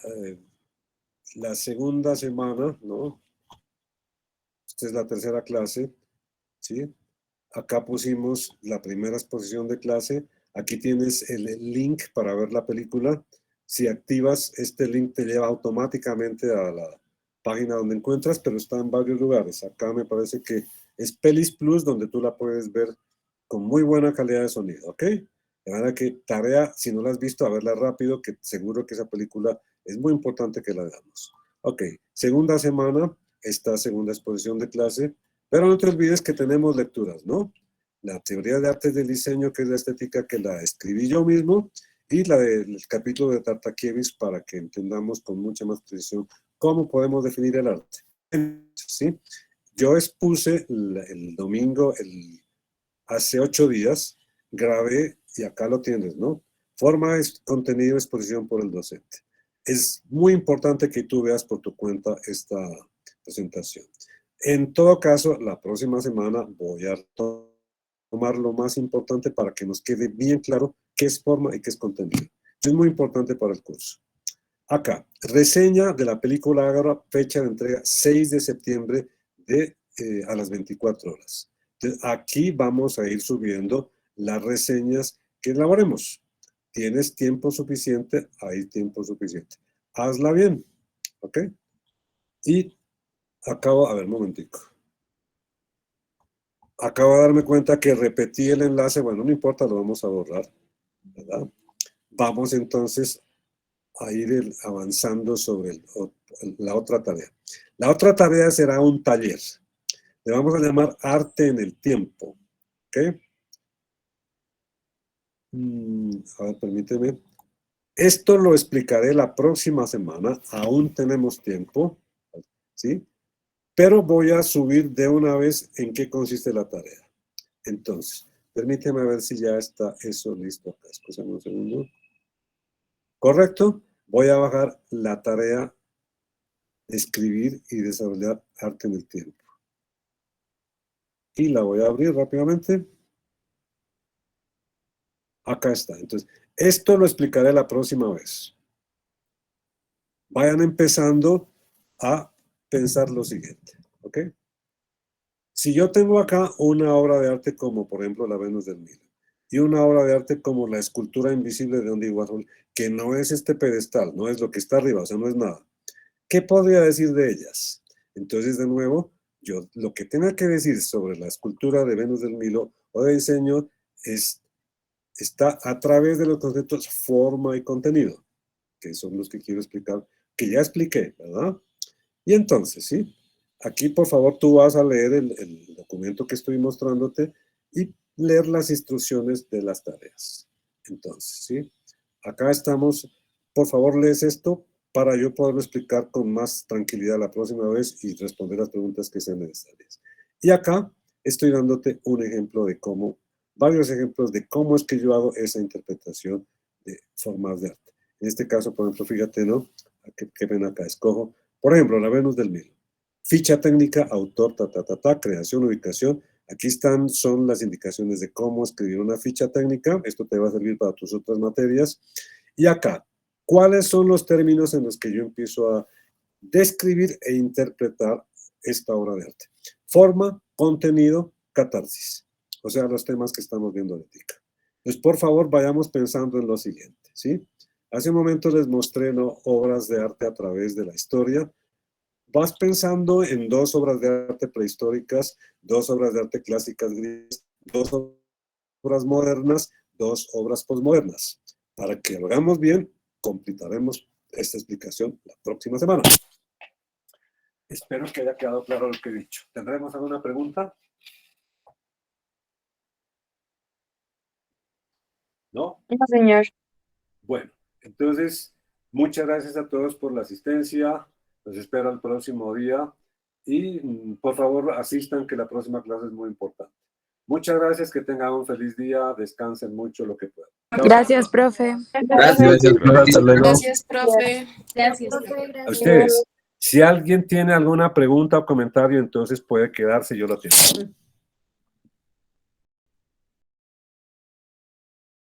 la segunda semana, ¿no? Esta es la tercera clase, ¿sí? Acá pusimos la primera exposición de clase. Aquí tienes el link para ver la película. Si activas este link te lleva automáticamente a la página donde encuentras, pero está en varios lugares. Acá me parece que es Pelis Plus, donde tú la puedes ver con muy buena calidad de sonido, ¿ok? De manera que tarea, si no la has visto, a verla rápido, que seguro que esa película es muy importante que la veamos. Ok, segunda semana, esta segunda exposición de clase, pero no te olvides que tenemos lecturas, ¿no? La teoría de artes del diseño, que es la estética, que la escribí yo mismo, y la del capítulo de Tartakiewicz para que entendamos con mucha más precisión ¿cómo podemos definir el arte? ¿Sí? Yo expuse el domingo, hace 8 días, grabé, y acá lo tienes, ¿no? Forma, contenido, exposición por el docente. Es muy importante que tú veas por tu cuenta esta presentación. En todo caso, la próxima semana voy a tomar lo más importante para que nos quede bien claro qué es forma y qué es contenido. Es muy importante para el curso. Acá, reseña de la película Ágora, fecha de entrega 6 de septiembre a las 24 horas. Entonces, aquí vamos a ir subiendo las reseñas que elaboremos. ¿Tienes tiempo suficiente? Hay tiempo suficiente. Hazla bien, ¿ok? Y acabo, a ver, un momentico. Acabo de darme cuenta que repetí el enlace, bueno, no importa, lo vamos a borrar, ¿verdad? Vamos entonces a ir avanzando sobre la otra tarea. La otra tarea será un taller. Le vamos a llamar Arte en el Tiempo, ¿ok? A ver, permíteme. Esto lo explicaré la próxima semana, aún tenemos tiempo, ¿sí? Pero voy a subir de una vez en qué consiste la tarea. Entonces, permíteme ver si ya está eso listo acá. Escúchame un segundo. ¿Correcto? Voy a bajar la tarea de escribir y desarrollar arte en el tiempo. Y la voy a abrir rápidamente. Acá está. Entonces, esto lo explicaré la próxima vez. Vayan empezando a pensar lo siguiente, ¿ok? Si yo tengo acá una obra de arte como, por ejemplo, la Venus del Milo, y una obra de arte como la escultura invisible de Andy Warhol, que no es este pedestal, no es lo que está arriba, o sea, no es nada. ¿Qué podría decir de ellas? Entonces, de nuevo, yo lo que tenga que decir sobre la escultura de Venus del Milo o de diseño está a través de los conceptos forma y contenido, que son los que quiero explicar, que ya expliqué, ¿verdad? Y entonces, ¿sí? Aquí, por favor, tú vas a leer el documento que estoy mostrándote y leer las instrucciones de las tareas. Entonces, ¿sí? Acá estamos. Por favor, lees esto para yo poderlo explicar con más tranquilidad la próxima vez y responder las preguntas que sean necesarias. Y acá estoy dándote un ejemplo de cómo, varios ejemplos de cómo es que yo hago esa interpretación de formas de arte. En este caso, por ejemplo, fíjate, ¿no? ¿Qué ven acá? Escojo, por ejemplo, la Venus del Milo. Ficha técnica, autor, creación, ubicación. Aquí son las indicaciones de cómo escribir una ficha técnica. Esto te va a servir para tus otras materias. Y acá, ¿cuáles son los términos en los que yo empiezo a describir e interpretar esta obra de arte? Forma, contenido, catarsis. O sea, los temas que estamos viendo ahorita. Entonces, por favor, vayamos pensando en lo siguiente, ¿sí? Hace un momento les mostré, ¿no?, obras de arte a través de la historia. Vas pensando en 2 obras de arte prehistóricas, 2 obras de arte clásicas griegas, 2 obras modernas, 2 obras posmodernas. Para que lo hagamos bien, completaremos esta explicación la próxima semana. Espero que haya quedado claro lo que he dicho. ¿Tendremos alguna pregunta? ¿No? No, señor. Bueno, entonces, muchas gracias a todos por la asistencia. Los espero el próximo día. Y, por favor, asistan, que la próxima clase es muy importante. Muchas gracias, que tengan un feliz día. Descansen mucho lo que puedan. Chao. Gracias, profe. Gracias. Hasta luego. Gracias, profe. Gracias. A ustedes. Si alguien tiene alguna pregunta o comentario, entonces puede quedarse, yo la tengo.